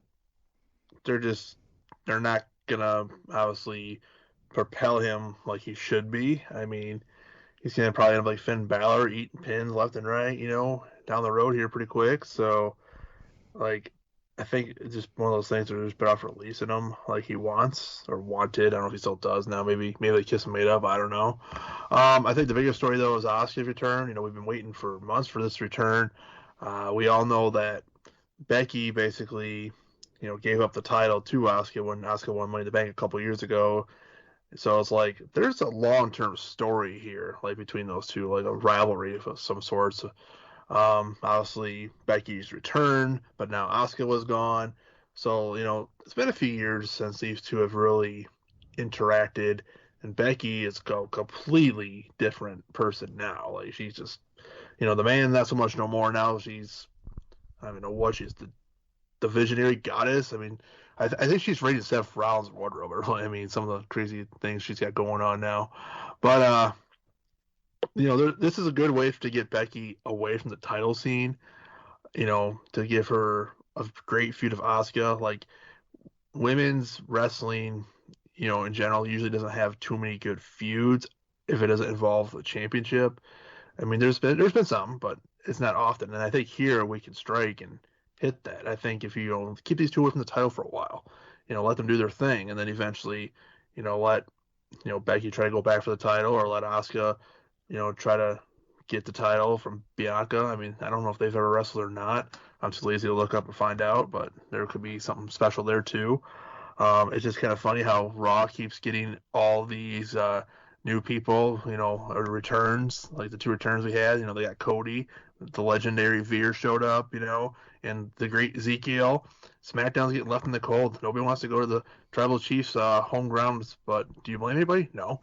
they're not going to obviously propel him like he should be. He's going to probably end up like Finn Balor, eating pins left and right, down the road here pretty quick. So, I think it's just one of those things where they're just better off releasing him like he wants or wanted. I don't know if he still does now. Maybe they kiss him made up. I don't know. I think the biggest story, though, is Asuka's return. We've been waiting for months for this return. We all know that Becky basically, gave up the title to Asuka when Asuka won Money in the Bank a couple years ago. So it's there's a long-term story here, between those two, a rivalry of some sorts. Obviously Becky's return, but now Asuka was gone. So, it's been a few years since these two have really interacted And Becky is a completely different person now. Like, she's just, the man, not so much no more now. She's, I don't even know what she's, the visionary goddess. I mean, I think she's ready to Seth Rollins' wardrobe. I mean, some of the crazy things she's got going on now. But, this is a good way to get Becky away from the title scene, to give her a great feud of Asuka. Like, women's wrestling, in general, usually doesn't have too many good feuds if it doesn't involve the championship. I mean, there's been some, but it's not often. And I think here we can strike and hit that. I think if you keep these two away from the title for a while, let them do their thing, and then eventually, let Becky try to go back for the title, or let Asuka, try to get the title from Bianca. I mean, I don't know if they've ever wrestled or not. I'm too lazy to look up and find out, but there could be something special there too. It's just kind of funny how Raw keeps getting all these new people, or returns, like the two returns we had. They got Cody, the legendary Veer showed up, and the great Ezekiel. SmackDown's getting left in the cold. Nobody wants to go to the Tribal Chiefs' home grounds, but do you blame anybody? No.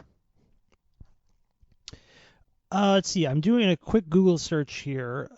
Let's see. I'm doing a quick Google search here.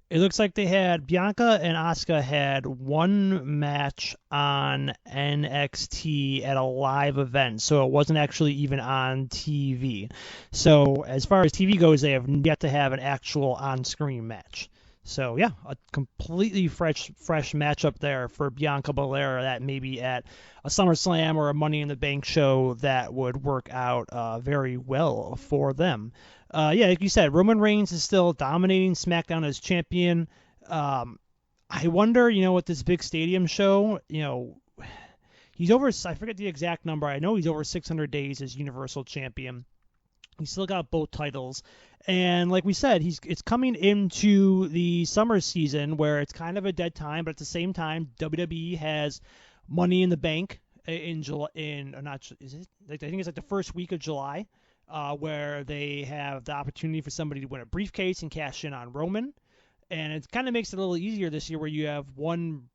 It looks like they had Bianca and Asuka had one match on NXT at a live event, so it wasn't actually even on TV. So as far as TV goes, they have yet to have an actual on-screen match. So yeah, a completely fresh matchup there for Bianca Belair that maybe at a SummerSlam or a Money in the Bank show that would work out very well for them. Yeah, like you said, Roman Reigns is still dominating SmackDown as champion. I wonder, with this big stadium show, he's over, I forget the exact number. I know he's over 600 days as Universal Champion. He's still got both titles. And like we said, it's coming into the summer season where it's kind of a dead time, but at the same time, WWE has Money in the Bank in July. Is it? I think it's like the first week of July. Where they have the opportunity for somebody to win a briefcase and cash in on Roman. And it kind of makes it a little easier this year where you have one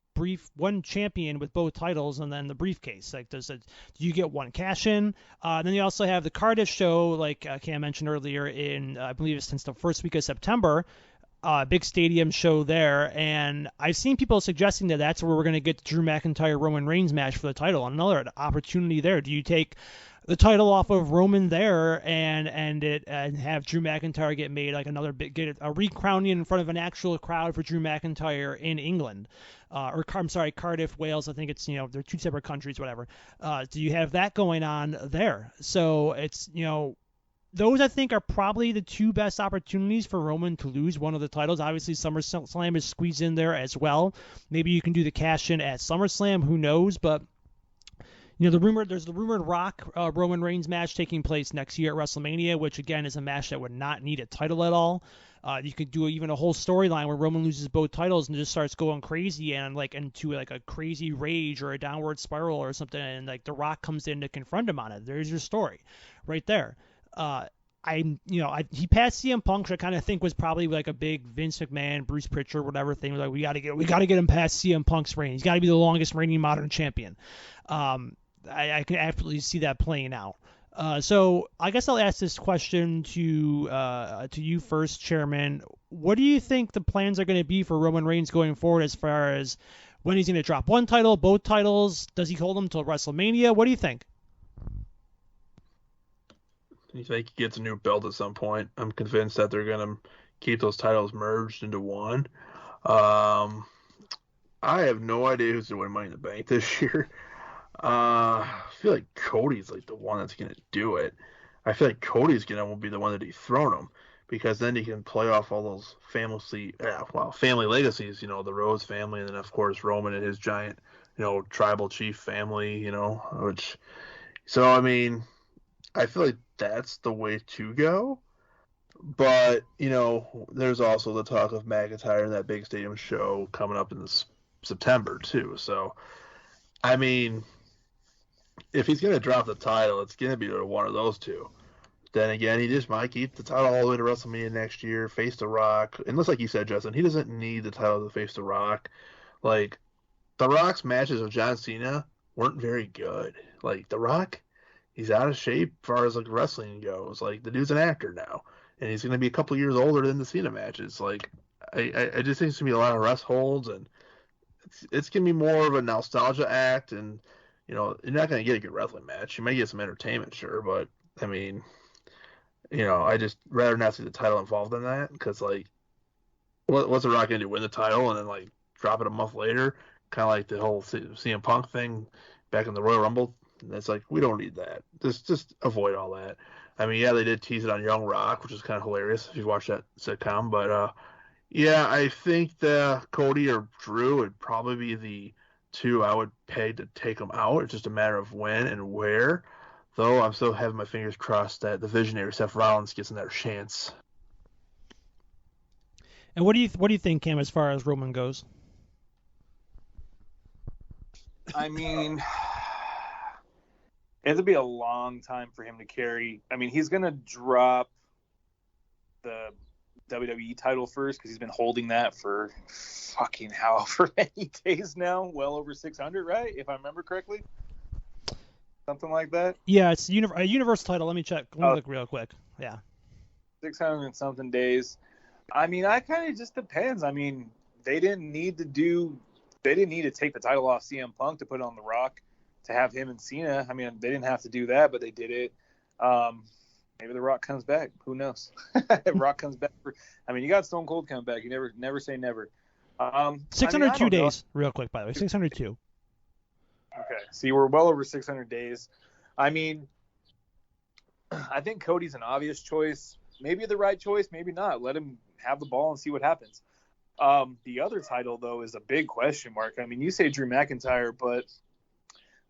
champion with both titles and then the briefcase. Like, do you get one cash in? Then you also have the Cardiff show, like Cam mentioned earlier, in I believe it's since the first week of September. Big stadium show there, and I've seen people suggesting that that's where we're going to get the Drew McIntyre Roman Reigns match for the title. Another opportunity there. Do you take the title off of Roman there and have Drew McIntyre get made like get a recrowning in front of an actual crowd for Drew McIntyre in England, Cardiff, Wales? I think it's they're two separate countries, whatever. Do you have that going on there? So it's those I think are probably the two best opportunities for Roman to lose one of the titles. Obviously, SummerSlam is squeezed in there as well. Maybe you can do the cash in at SummerSlam. Who knows? But there's the rumored Rock Roman Reigns match taking place next year at WrestleMania, which again is a match that would not need a title at all. You could do even a whole storyline where Roman loses both titles and just starts going crazy and into a crazy rage or a downward spiral or something, and like The Rock comes in to confront him on it. There's your story, right there. He passed CM Punk, which I kind of think was probably like a big Vince McMahon, Bruce Pritchard, whatever thing. Like we got to get him past CM Punk's reign. He's got to be the longest reigning modern champion. I can absolutely see that playing out. So I guess I'll ask this question to you first, Chairman. What do you think the plans are going to be for Roman Reigns going forward as far as when he's going to drop one title, both titles? Does he hold them till WrestleMania? What do you think? You think he gets a new belt at some point? I'm convinced that they're going to keep those titles merged into one. I have no idea who's going to win Money in the Bank this year. I feel like Cody's like the one that's going to do it. I feel like Cody's going to be the one to dethrone him, because then he can play off all those family legacies, the Rose family, and then of course Roman and his giant, tribal chief family, so I mean, I feel like that's the way to go. But, there's also the talk of McIntyre and that big stadium show coming up in September too. So, I mean, if he's going to drop the title, it's going to be one of those two. Then again, he just might keep the title all the way to WrestleMania next year, face The Rock. And just like you said, Justin, he doesn't need the title to face The Rock. Like, The Rock's matches with John Cena weren't very good. Like, The Rock, he's out of shape as far as like wrestling goes. Like, the dude's an actor now, and he's gonna be a couple years older than the Cena matches. Like, I just think it's gonna be a lot of rest holds, and it's gonna be more of a nostalgia act. And you're not gonna get a good wrestling match. You might get some entertainment, sure, but I mean, I just rather not see the title involved in that because like, what's The Rock gonna do? Win the title and then like drop it a month later? Kind of like the whole CM Punk thing back in the Royal Rumble. And it's like, we don't need that. Just avoid all that. I mean, yeah, they did tease it on Young Rock, which is kind of hilarious if you watch that sitcom. But yeah, I think that Cody or Drew would probably be the two I would pay to take them out. It's just a matter of when and where. Though I'm still having my fingers crossed that the visionary Seth Rollins gets another chance. And what do you think, Cam, as far as Roman goes? I mean, it'll be a long time for him to carry. I mean, he's gonna drop the WWE title first because he's been holding that for fucking however many days now, well over 600, right? If I remember correctly, something like that. Yeah, it's a universal title. Let me check. Let me look real quick. Yeah, 600 and something days. I mean, I kind of just depends. I mean, they didn't need to take the title off CM Punk to put it on The Rock to have him and Cena. I mean, they didn't have to do that, but they did it. Maybe The Rock comes back. Who knows? Rock comes back. I mean, you got Stone Cold coming back. You never say never. 602 days, real quick, by the way. 602. Okay, so you were well over 600 days. I mean, I think Cody's an obvious choice. Maybe the right choice, maybe not. Let him have the ball and see what happens. The other title, though, is a big question mark. I mean, you say Drew McIntyre, but,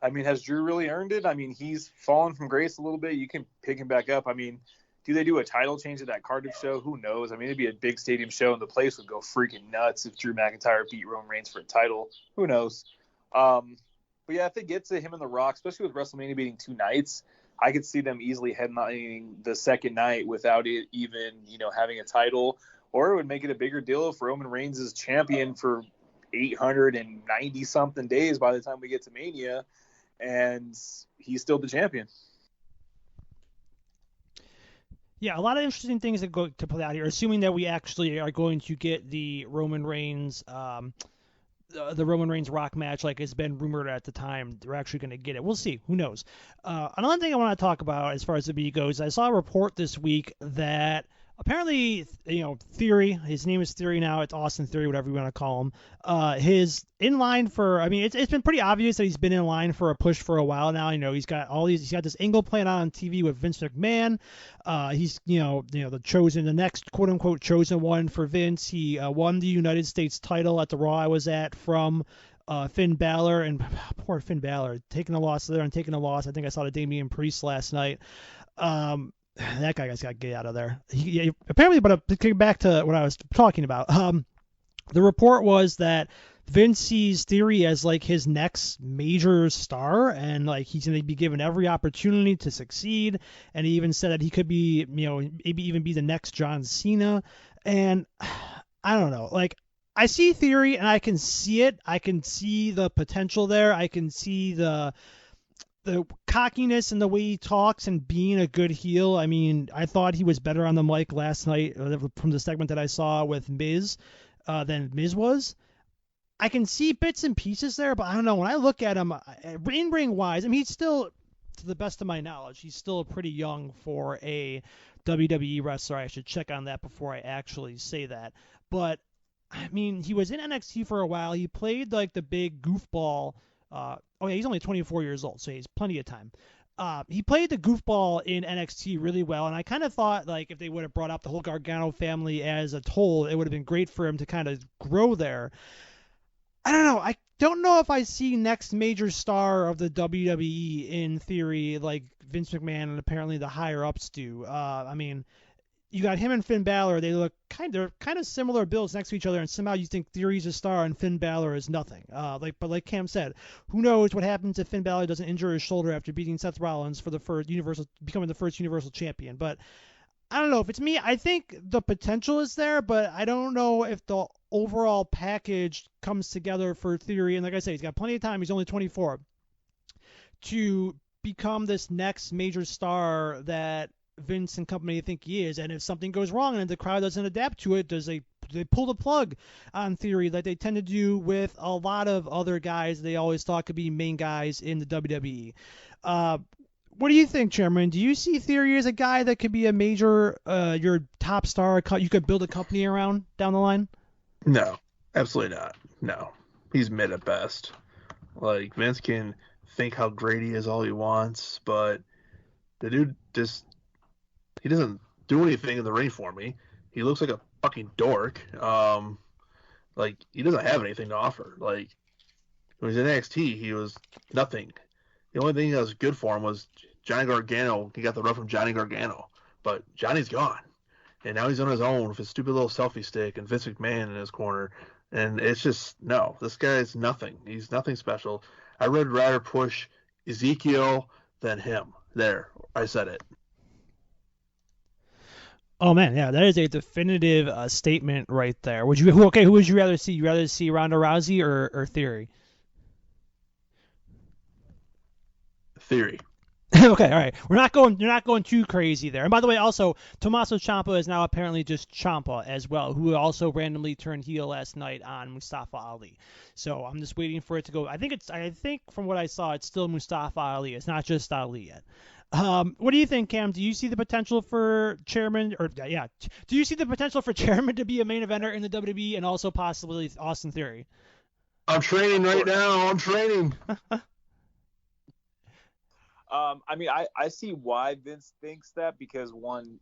I mean, has Drew really earned it? I mean, he's fallen from grace a little bit. You can pick him back up. I mean, do they do a title change at that Cardiff show? Who knows? I mean, it'd be a big stadium show, and the place would go freaking nuts if Drew McIntyre beat Roman Reigns for a title. Who knows? But, yeah, if they get to him and The Rock, especially with WrestleMania being 2 nights, I could see them easily headlining the second night without it even, having a title. Or it would make it a bigger deal if Roman Reigns is champion for 890-something days by the time we get to Mania, and he's still the champion. Yeah, a lot of interesting things that go to play out here, assuming that we actually are going to get the Roman Reigns Rock match like it's been rumored at the time. They're actually going to get it. We'll see. Who knows? Another thing I want to talk about as far as the B goes, I saw a report this week that apparently, Theory, his name is Theory now, it's Austin Theory, whatever you want to call him, his in line for, I mean, it's been pretty obvious that he's been in line for a push for a while now. He's got this angle playing on TV with Vince McMahon. He's, the next quote unquote chosen one for Vince. He won the United States title at the Raw I was at from Finn Balor, and poor Finn Balor taking a loss there and taking a loss. I think I saw the Damian Priest last night. That guy got to get out of there. Apparently, but to get back to what I was talking about, the report was that Vince sees Theory as like his next major star, and like he's going to be given every opportunity to succeed. And he even said that he could be, maybe even be the next John Cena. And I don't know, like I see Theory and I can see it. I can see the potential there. I can see the cockiness and the way he talks and being a good heel. I mean, I thought he was better on the mic last night from the segment that I saw with Miz than Miz was. I can see bits and pieces there, but I don't know. When I look at him, in-ring wise, I mean, he's still, to the best of my knowledge, he's still pretty young for a WWE wrestler. I should check on that before I actually say that. But, I mean, he was in NXT for a while. He played like the big goofball. He's only 24 years old, so he has plenty of time. He played the goofball in NXT really well, and I kind of thought like if they would have brought up the whole Gargano family as a whole, it would have been great for him to kind of grow there. I don't know. I don't know if I see next major star of the WWE in Theory like Vince McMahon and apparently the higher ups do. I mean, you got him and Finn Balor. They look kind of similar builds next to each other, and somehow you think Theory's a star and Finn Balor is nothing. But like Cam said, who knows what happens if Finn Balor doesn't injure his shoulder after beating Seth Rollins for becoming the first Universal Champion. But I don't know. If it's me, I think the potential is there, but I don't know if the overall package comes together for Theory. And like I say, he's got plenty of time. He's only 24 to become this next major star that Vince and company think he is. And if something goes wrong and the crowd doesn't adapt to it, they pull the plug on Theory like they tend to do with a lot of other guys they always thought could be main guys in the WWE. What do you think, Chairman? Do you see Theory as a guy that could be a major, your top star you could build a company around down the line? No, absolutely not. No, he's mid at best. Like, Vince can think how great he is all he wants, but the dude he doesn't do anything in the ring for me. He looks like a fucking dork. Like, he doesn't have anything to offer. Like, when he was in NXT, he was nothing. The only thing that was good for him was Johnny Gargano. He got the rub from Johnny Gargano, but Johnny's gone, and now he's on his own with his stupid little selfie stick and Vince McMahon in his corner. And it's just, no, this guy's nothing. He's nothing special. I would rather push Ezekiel than him. There, I said it. Oh man, yeah, that is a definitive statement right there. Who would you rather see? You rather see Ronda Rousey or Theory? Theory. Okay, all right. You're not going too crazy there. And by the way, also Tommaso Ciampa is now apparently just Ciampa as well, who also randomly turned heel last night on Mustafa Ali. So I'm just waiting for it to go. I think from what I saw, it's still Mustafa Ali. It's not just Ali yet. What do you think, Cam? Do you see the potential for Chairman, do you see the potential for Chairman to be a main eventer in the WWE and also possibly Austin Theory? I'm training right now. I'm training. I mean, I see why Vince thinks that, because one,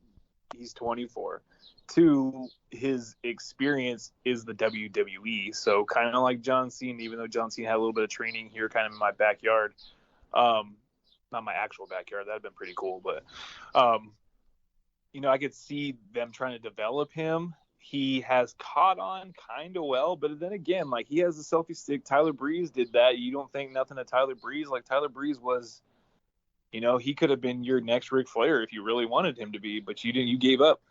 he's 24. Two, his experience is the WWE. So kind of like John Cena, even though John Cena had a little bit of training here kind of in my backyard. Not my actual backyard. That'd been pretty cool. But, I could see them trying to develop him. He has caught on kind of well, but then again, like, he has the selfie stick. Tyler Breeze did that. You don't think nothing of Tyler Breeze. Like, Tyler Breeze was... he could have been your next Ric Flair if you really wanted him to be, but you didn't. You gave up.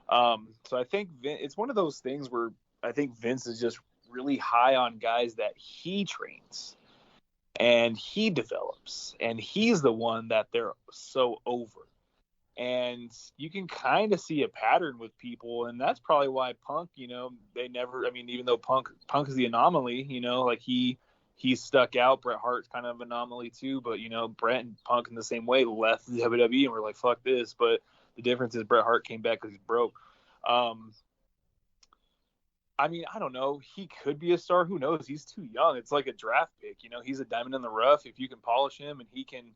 So I think it's one of those things where I think Vince is just really high on guys that he trains and he develops, and he's the one that they're so over. And you can kind of see a pattern with people, and that's probably why Punk, they never. I mean, even though Punk is the anomaly, like he stuck out. Bret Hart's kind of an anomaly too, but Bret and Punk in the same way left the WWE and were like, fuck this. But the difference is Bret Hart came back because he's broke. I mean, I don't know. He could be a star. Who knows? He's too young. It's like a draft pick. He's a diamond in the rough. If you can polish him and he can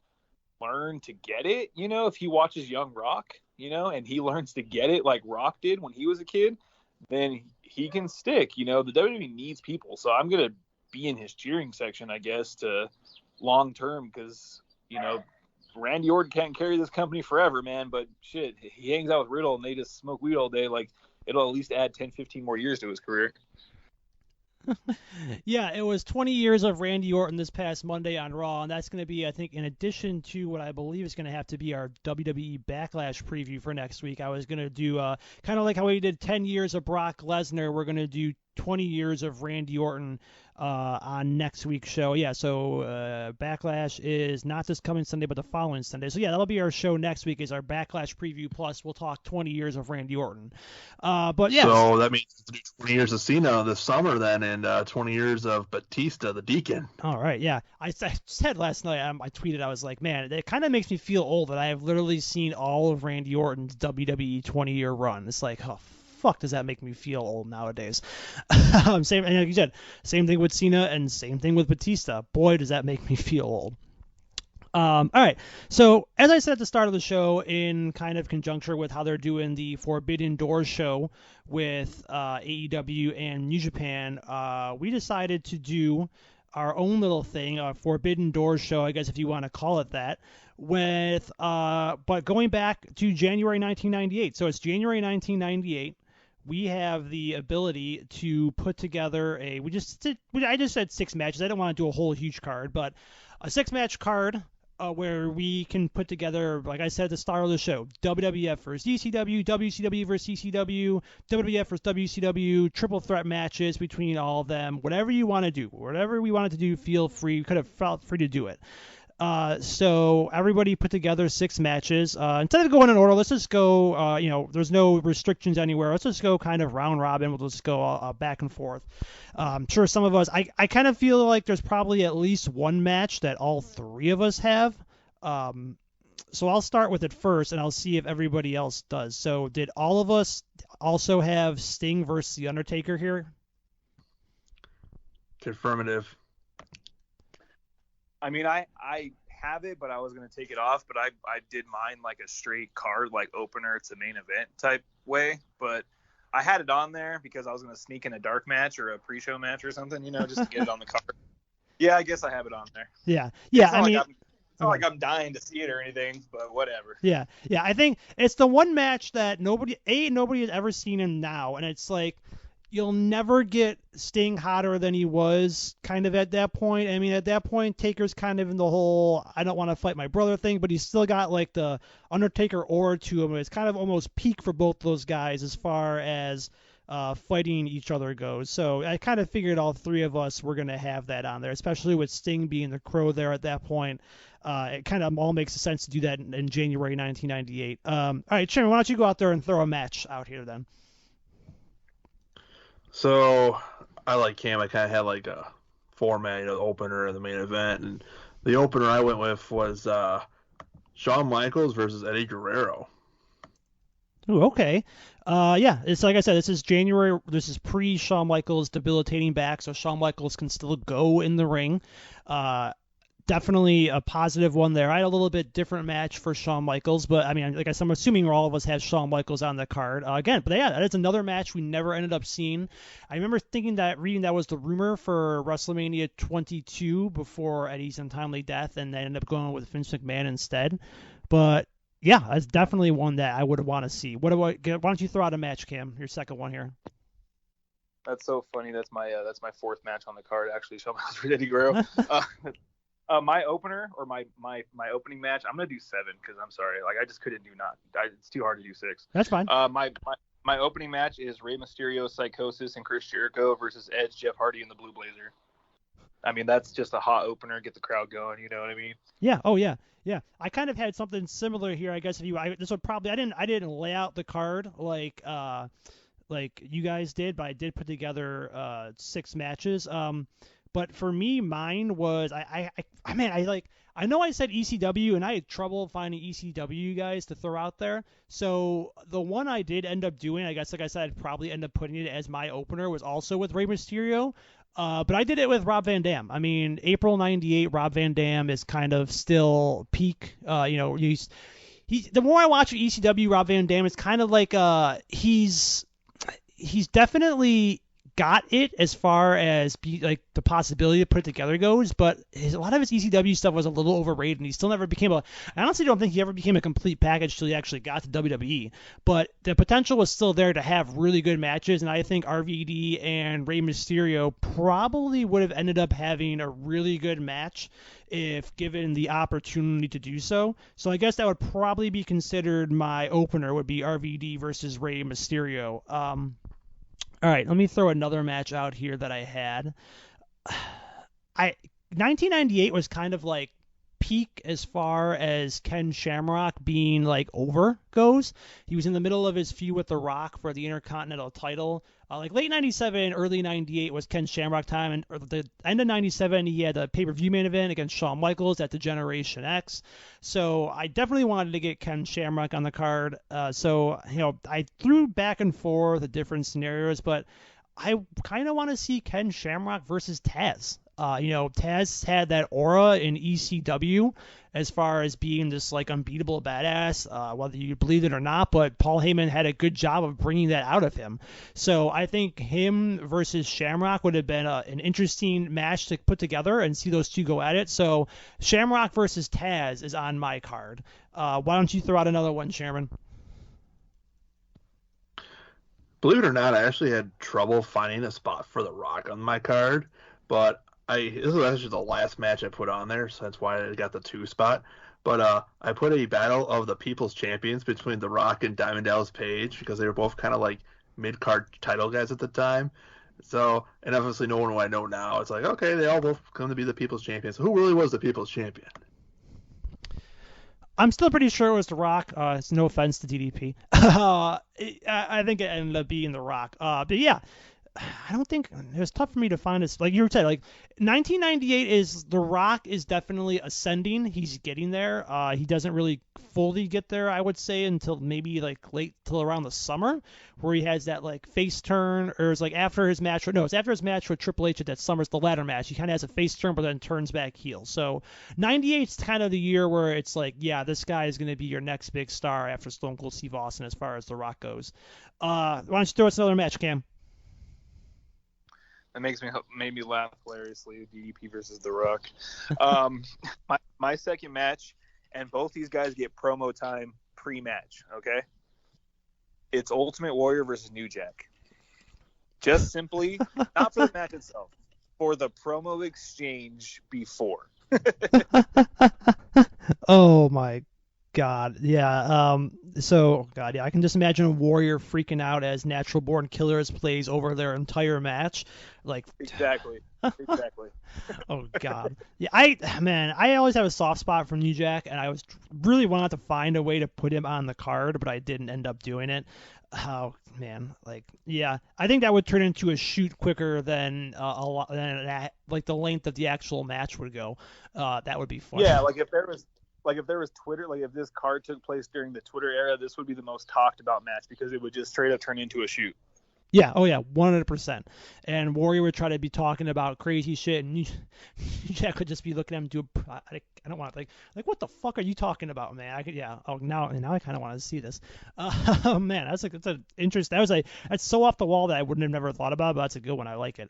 learn to get it, if he watches Young Rock, and he learns to get it like Rock did when he was a kid, then he can stick. The WWE needs people. So I'm going to be in his cheering section, I guess, to long term, because Randy Orton can't carry this company forever, man. But shit, he hangs out with Riddle and they just smoke weed all day. Like, it'll at least add 10-15 more years to his career. Yeah, it was 20 years of Randy Orton this past Monday on Raw, and that's going to be, I think, in addition to what I believe is going to have to be our WWE Backlash preview for next week. I was going to do kind of like how we did 10 years of Brock Lesnar. We're going to do 20 years of Randy Orton on next week's show. Yeah, so Backlash is not this coming Sunday, but the following Sunday. So yeah, that'll be our show next week, is our Backlash preview, plus we'll talk 20 years of Randy Orton. But yeah. So that means 20 years of Cena this summer then, and 20 years of Batista, the Deacon. All right, yeah. I said last night, I tweeted, I was like, man, it kind of makes me feel old that I have literally seen all of Randy Orton's WWE 20-year run. It's like, oh, fuck, does that make me feel old nowadays? Same, and like you said, same thing with Cena and same thing with Batista. Boy, does that make me feel old. All right, so as I said at the start of the show, in kind of conjuncture with how they're doing the Forbidden Doors show with AEW and New Japan, we decided to do our own little thing, a Forbidden Doors show, I guess if you want to call it that, with but going back to January 1998. So it's January 1998. We have the ability to put together I just said 6 matches. I don't want to do a whole huge card, but a 6-match card where we can put together, like I said at the start of the show, WWF versus ECW, WCW versus ECW, WWF versus WCW, triple threat matches between all of them, whatever you want to do. Whatever we wanted to do, feel free. You could have felt free to do it. So everybody put together 6 matches. Instead of going in order, let's just go, there's no restrictions anywhere. Let's just go kind of round robin. We'll just go back and forth. Sure, some of us, I kind of feel like there's probably at least one match that all 3 of us have. So I'll start with it first, and I'll see if everybody else does. So did all of us also have Sting versus The Undertaker here? Affirmative. I mean, I have it, but I was going to take it off. But I did mine like a straight card, like opener to main event type way. But I had it on there because I was going to sneak in a dark match or a pre-show match or something, just to get it on the card. Yeah, I guess I have it on there. Yeah. It's not like I'm dying to see it or anything, but whatever. Yeah. I think it's the one match that nobody has ever seen him now, and it's like, you'll never get Sting hotter than he was kind of at that point. I mean, at that point, Taker's kind of in the whole I don't want to fight my brother thing, but he's still got like the Undertaker aura to him. It's kind of almost peak for both those guys as far as fighting each other goes. So I kind of figured all 3 of us were going to have that on there, especially with Sting being the Crow there at that point. It kind of all makes sense to do that in January 1998. All right, Chairman, why don't you go out there and throw a match out here then? So I like Cam. I kind of had like a format, the opener and the main event. And the opener I went with was Shawn Michaels versus Eddie Guerrero. Ooh, okay. Yeah, it's like I said, this is January. This is pre-Shawn Michaels debilitating back, so Shawn Michaels can still go in the ring. Definitely a positive one there. I had a little bit different match for Shawn Michaels, but I mean, like I said, I'm assuming all of us have Shawn Michaels on the card again. But yeah, that is another match we never ended up seeing. I remember reading that was the rumor for WrestleMania 22 before Eddie's untimely death, and they ended up going with Vince McMahon instead. But yeah, that's definitely one that I would want to see. Why don't you throw out a match, Cam? Your second one here. That's so funny. That's my 4th match on the card, actually. Shawn Michaels versus Eddie Guerrero. My opener or my opening match, I'm gonna do 7 because I'm sorry, like I just couldn't do it's too hard to do 6. That's fine. My opening match is Rey Mysterio, Psychosis, and Chris Jericho versus Edge, Jeff Hardy, and the Blue Blazer. I mean, that's just a hot opener, get the crowd going. You know what I mean? Yeah. Oh yeah. Yeah. I kind of had something similar here. I guess I didn't lay out the card like you guys did, but I did put together 6 matches. But for me, mine was I know I said ECW, and I had trouble finding ECW guys to throw out there. So the one I did end up doing, I guess, like I said, I'd probably end up putting it as my opener, was also with Rey Mysterio. But I did it with Rob Van Dam. I mean, April '98, Rob Van Dam is kind of still peak. The more I watch ECW, Rob Van Dam is kind of like he's definitely got it as far as the possibility to put it together goes, but a lot of his ECW stuff was a little overrated, and he still never became I honestly don't think he ever became a complete package till he actually got to WWE, but the potential was still there to have really good matches, and I think RVD and Rey Mysterio probably would have ended up having a really good match if given the opportunity to do so. So I guess that would probably be considered my opener, would be RVD versus Rey Mysterio. All right, let me throw another match out here that I had. 1998 was kind of like peak as far as Ken Shamrock being like over goes. He was in the middle of his feud with The Rock for the Intercontinental title. Late 97, early 98 was Ken Shamrock time, and the end of 97 he had a pay-per-view main event against Shawn Michaels at the Generation X. So I definitely wanted to get Ken Shamrock on the card. So I threw back and forth the different scenarios, but I kind of want to see Ken Shamrock versus Taz. Taz had that aura in ECW as far as being this like unbeatable badass, whether you believe it or not, but Paul Heyman had a good job of bringing that out of him. So I think him versus Shamrock would have been an interesting match to put together and see those two go at it. So Shamrock versus Taz is on my card. Why don't you throw out another one, Chairman? Believe it or not, I actually had trouble finding a spot for The Rock on my card, but this is actually the last match I put on there, so that's why I got the 2 spot. But I put a battle of the People's Champions between The Rock and Diamond Dallas Page, because they were both kind of like mid-card title guys at the time. So, and obviously knowing what I know now, it's like, okay, they all both come to be the People's Champions. So who really was the People's Champion? I'm still pretty sure it was The Rock. It's no offense to DDP. I think it ended up being The Rock. But yeah, I don't think it was tough for me to find this. Like you were saying, like 1998 is The Rock is definitely ascending. He's getting there. He doesn't really fully get there, I would say, until maybe like late till around the summer, where he has that like face turn, or it's like after his match. No, it's after his match with Triple H at that summer's the ladder match. He kind of has a face turn, but then turns back heel. So 98 is kind of the year where it's like, yeah, this guy is going to be your next big star after Stone Cold Steve Austin as far as The Rock goes. Why don't you throw us another match, Cam? That made me laugh hilariously. DDP versus The Rock. My second match, and both these guys get promo time pre-match. Okay, it's Ultimate Warrior versus New Jack. Just simply, not for the match itself, for the promo exchange before. Oh my God, yeah. So God, yeah, I can just imagine a Warrior freaking out as Natural Born Killers plays over their entire match, like exactly. Oh God, yeah. I always have a soft spot for New Jack, and I was really wanted to find a way to put him on the card, but I didn't end up doing it. Oh man, like yeah, I think that would turn into a shoot quicker than like the length of the actual match would go. That would be fun. Yeah, like if there was Twitter, like if this card took place during the Twitter era, this would be the most talked about match because it would just straight up turn into a shoot. Yeah, oh yeah, 100%. And Warrior would try to be talking about crazy shit, and New Jack would just be looking at him do. I don't want to like what the fuck are you talking about, man? Now I kind of want to see this. Man, that's an interest. That's so off the wall that I wouldn't have never thought about, but that's a good one. I like it.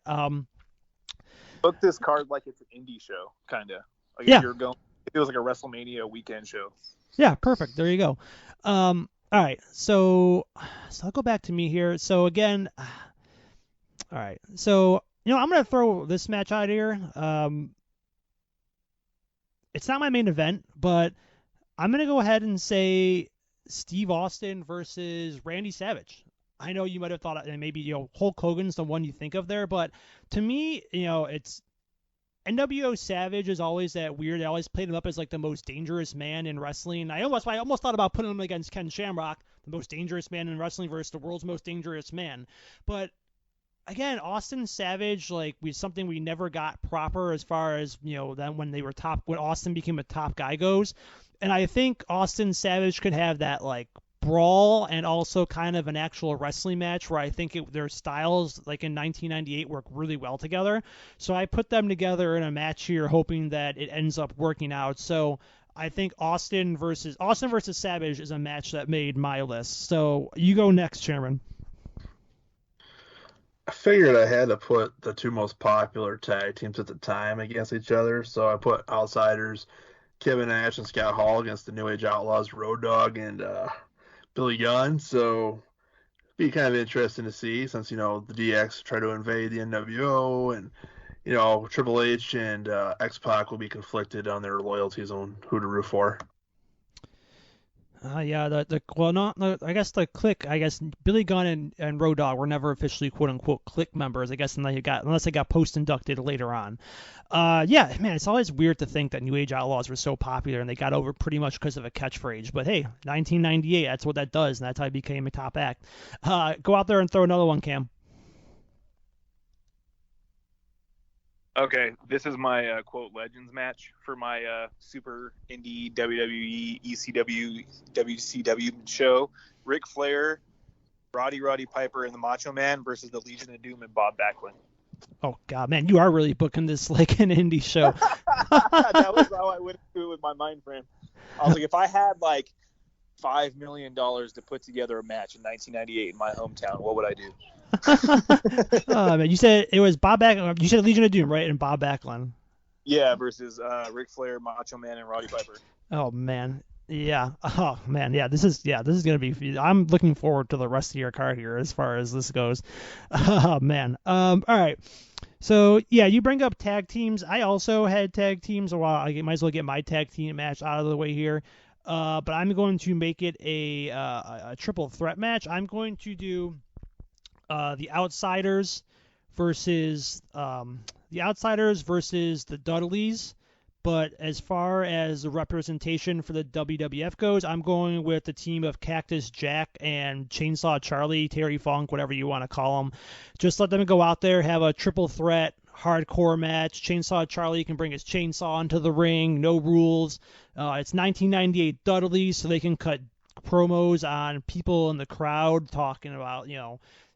Book this card like it's an indie show, kind of. Like yeah. If it was like a WrestleMania weekend show. Yeah, perfect. There you go. All right, so I'll go back to me here. So again, all right. So I'm gonna throw this match out here. It's not my main event, but I'm gonna go ahead and say Steve Austin versus Randy Savage. I know you might have thought maybe Hulk Hogan's the one you think of there, but to me, it's NWO Savage is always that weird. I always played him up as like the most dangerous man in wrestling. I almost thought about putting him against Ken Shamrock, the most dangerous man in wrestling versus the world's most dangerous man. But again, Austin Savage was something we never got proper as far as then when Austin became a top guy goes. And I think Austin Savage could have that like brawl and also kind of an actual wrestling match where I think their styles like in 1998 work really well together. So I put them together in a match here hoping that it ends up working out. So I think Austin versus Savage is a match that made my list. So you go next, Chairman. I figured I had to put the two most popular tag teams at the time against each other. So I put Outsiders, Kevin Nash and Scott Hall against the New Age Outlaws, Road Dogg and Billy Gunn. So it'd be kind of interesting to see since, the DX try to invade the NWO and, Triple H and X-Pac will be conflicted on their loyalties on who to root for. I guess the Click. I guess Billy Gunn and Road Dogg were never officially quote unquote Click members. I guess unless they got post inducted later on. Yeah, man, it's always weird to think that New Age Outlaws were so popular and they got over pretty much because of a catchphrase. But hey, 1998, that's what that does, and that's how he became a top act. Go out there and throw another one, Cam. Okay, this is my quote Legends match for my super indie WWE ECW WCW show. Ric Flair, Roddy Piper, and the Macho Man versus the Legion of Doom and Bob Backlund. Oh God, man, you are really booking this like an indie show. That was how I went through with my mind frame. I was like, if I had like $5 million to put together a match in 1998 in my hometown, what would I do? Oh man, you said it was Bob Backlund. You said Legion of Doom, right? And Bob Backlund. Yeah, versus Ric Flair, Macho Man, and Roddy Piper. Oh man, yeah. Oh man, yeah. This is gonna be. I'm looking forward to the rest of your card here as far as this goes. Oh man. All right. So yeah, you bring up tag teams. I also had tag teams. Well, I might as well get my tag team match out of the way here. But I'm going to make it a triple threat match. I'm going to do the Outsiders versus the Dudleys, But as far as the representation for the WWF goes, I'm going with the team of Cactus Jack and Chainsaw Charlie, Terry Funk, whatever you want to call them. Just let them go out there, have a triple threat hardcore match. Chainsaw Charlie can bring his chainsaw into the ring, no rules. It's 1998 Dudley, so they can cut promos on people in the crowd talking about,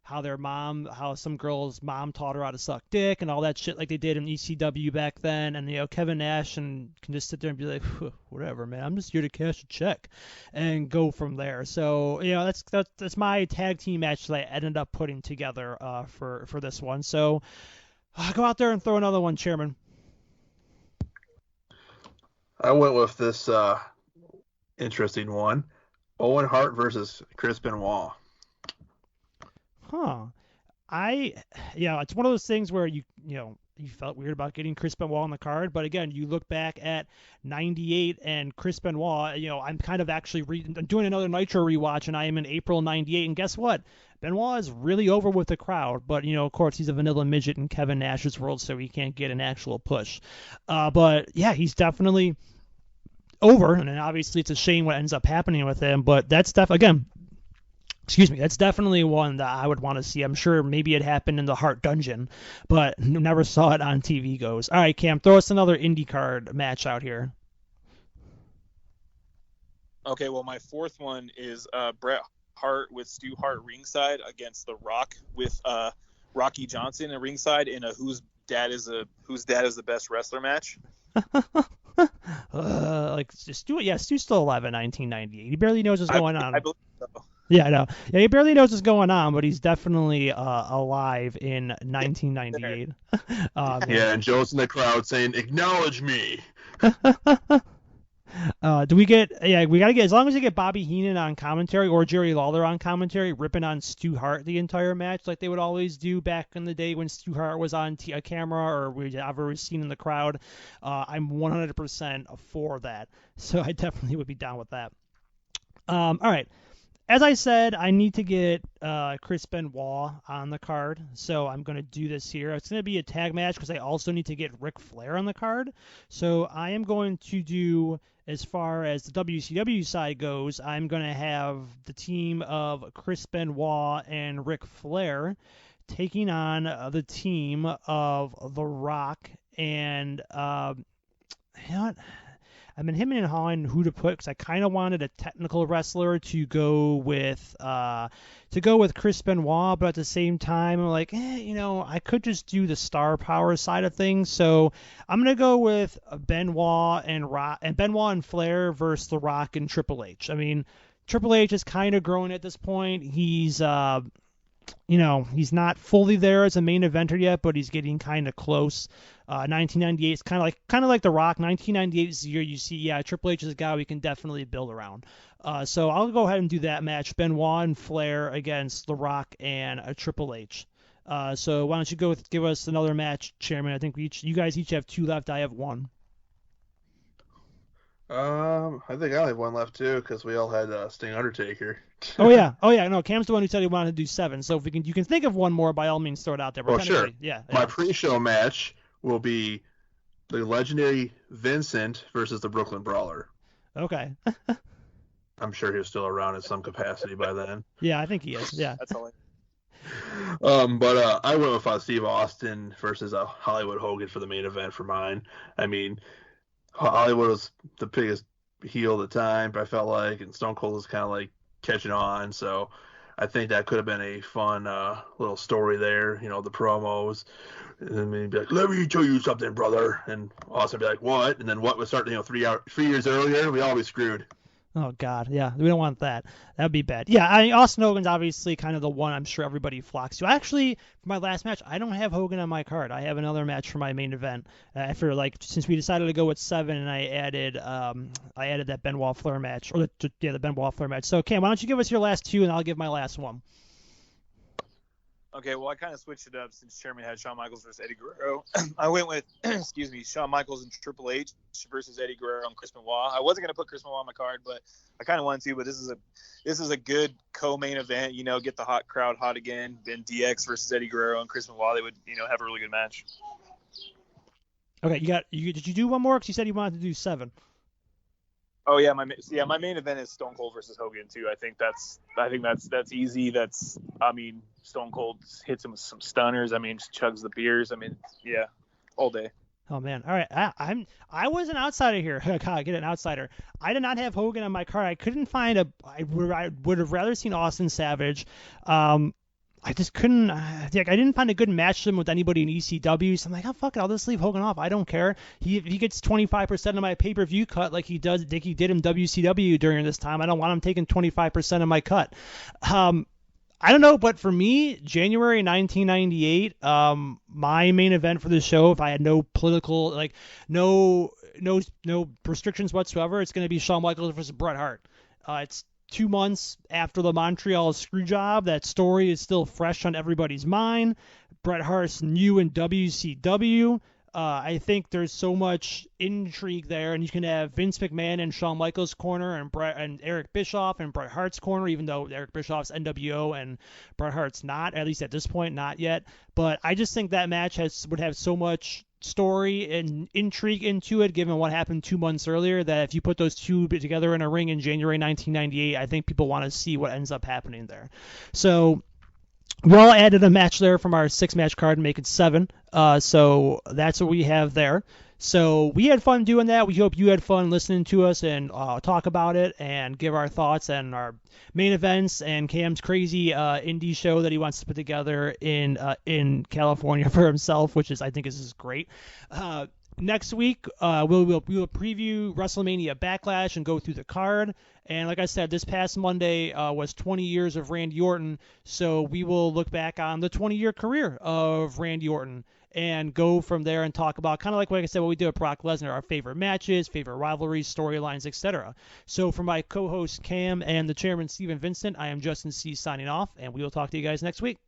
how some girl's mom taught her how to suck dick and all that shit like they did in ECW back then. And, Kevin Nash can just sit there and be like, whatever, man, I'm just here to cash a check and go from there. So, that's my tag team match that I ended up putting together for this one. So go out there and throw another one, Chairman. I went with this interesting one. Owen Hart versus Chris Benoit. It's one of those things where you felt weird about getting Chris Benoit on the card, but again, you look back at 98 and Chris Benoit, I'm kind of actually doing another Nitro rewatch, and I am in April 98, and guess what? Benoit is really over with the crowd, but, of course, he's a vanilla midget in Kevin Nash's world, so he can't get an actual push. But, yeah, he's definitely over, and obviously it's a shame what ends up happening with him, but that's definitely one that I would want to see. I'm sure maybe it happened in the Hart Dungeon, but never saw it on TV goes. All right, Cam, throw us another IndyCard match out here. Okay, well, my fourth one is Bret Hart with Stu Hart ringside against The Rock with Rocky Johnson at ringside in a whose dad is the best wrestler match. Stu's still alive in 1998. He barely knows what's going on. I believe so. Yeah, I know. Yeah, he barely knows what's going on, but he's definitely alive in 1998. And Joe's in the crowd saying, "Acknowledge me." We gotta get, as long as you get Bobby Heenan on commentary or Jerry Lawler on commentary, ripping on Stu Hart the entire match like they would always do back in the day when Stu Hart was on a camera or we ever was seen in the crowd. I'm 100% for that, so I definitely would be down with that. All right. As I said, I need to get Chris Benoit on the card, so I'm going to do this here. It's going to be a tag match because I also need to get Ric Flair on the card. So I am going to do, as far as the WCW side goes, I'm going to have the team of Chris Benoit and Ric Flair taking on the team of The Rock and, I've been hemming and hawing who to put because I kind of wanted a technical wrestler to go with Chris Benoit, but at the same time, I'm like, I could just do the star power side of things. So I'm gonna go with Benoit and Flair versus The Rock and Triple H. I mean, Triple H is kind of growing at this point. He's he's not fully there as a main eventer yet, but he's getting kind of close. 1998 is kind of like The Rock. 1998 is the year you see, Triple H is a guy we can definitely build around. So I'll go ahead and do that match, Benoit and Flair against The Rock and Triple H. So why don't you give us another match, Chairman? I think you guys each have 2 left. I have 1. I think I have 1 left too because we all had Sting Undertaker. Oh yeah. No, Cam's the one who said he wanted to do 7. So if you can think of one more, by all means, throw it out there. Well, sure. Yeah. My pre-show match will be the legendary Vincent versus the Brooklyn Brawler. Okay. I'm sure he's still around in some capacity by then. Yeah, I think he is. Yeah. That's all. But I went with Steve Austin versus Hollywood Hogan for the main event for mine. I mean, Hollywood was the biggest heel at the time, but I felt like, and Stone Cold was kind of like catching on, so I think that could have been a fun little story there, the promos, and then he'd be like, "Let me tell you something, brother," and Austin would be like, "What?" And then what would start, 3 years earlier, we all be screwed. Oh, God, yeah, we don't want that. That'd be bad. Yeah, I mean, Austin Hogan's obviously kind of the one I'm sure everybody flocks to. Actually, for my last match, I don't have Hogan on my card. I have another match for my main event. Since we decided to go with 7, and I added that Benoit Flair match, or the Benoit Flair match. So, Cam, why don't you give us your last 2, and I'll give my last 1. Okay, well, I kind of switched it up since Chairman had Shawn Michaels versus Eddie Guerrero. I went with, Shawn Michaels and Triple H versus Eddie Guerrero and Chris Benoit. I wasn't going to put Chris Benoit on my card, but I kind of wanted to. But this is a good co-main event. Get the hot crowd hot again. Then DX versus Eddie Guerrero and Chris Benoit. They would, have a really good match. Okay, did you do one more? Because you said you wanted to do 7. Oh yeah, my main event is Stone Cold versus Hogan too. I think that's easy. Stone Cold hits him with some stunners. Just chugs the beers. Yeah, all day. Oh man! All right, I was an outsider here. God, get an outsider. I did not have Hogan on my card. I couldn't find I would have rather seen Austin Savage. I just couldn't. I didn't find a good match with anybody in ECW. So I'm like, oh fuck it, I'll just leave Hogan off. I don't care. If he gets 25% of my pay-per-view cut like he did in WCW during this time, I don't want him taking 25% of my cut. I don't know, but for me, January 1998, my main event for the show, if I had no political, no restrictions whatsoever, it's going to be Shawn Michaels versus Bret Hart. It's 2 months after the Montreal screw job. That story is still fresh on everybody's mind. Bret Hart's new in WCW. I think there's so much intrigue there, and you can have Vince McMahon in Shawn Michaels' corner and Eric Bischoff in Bret Hart's corner, even though Eric Bischoff's NWO and Bret Hart's not, at least at this point, not yet. But I just think that match would have so much story and intrigue into it, given what happened 2 months earlier, that if you put those two together in a ring in January 1998, I think people want to see what ends up happening there. So we all added a match there from our 6-match card and make it 7. So that's what we have there. So we had fun doing that. We hope you had fun listening to us and talk about it and give our thoughts and our main events and Cam's crazy indie show that he wants to put together in California for himself, which I think is great. Next week, we will preview WrestleMania Backlash and go through the card. And like I said, this past Monday was 20 years of Randy Orton, so we will look back on the 20-year career of Randy Orton and go from there and talk about, kind of like I said, what we did with Brock Lesnar, our favorite matches, favorite rivalries, storylines, etc. So for my co-host Cam and the chairman Steven Vincent, I am Justin C. signing off, and we will talk to you guys next week.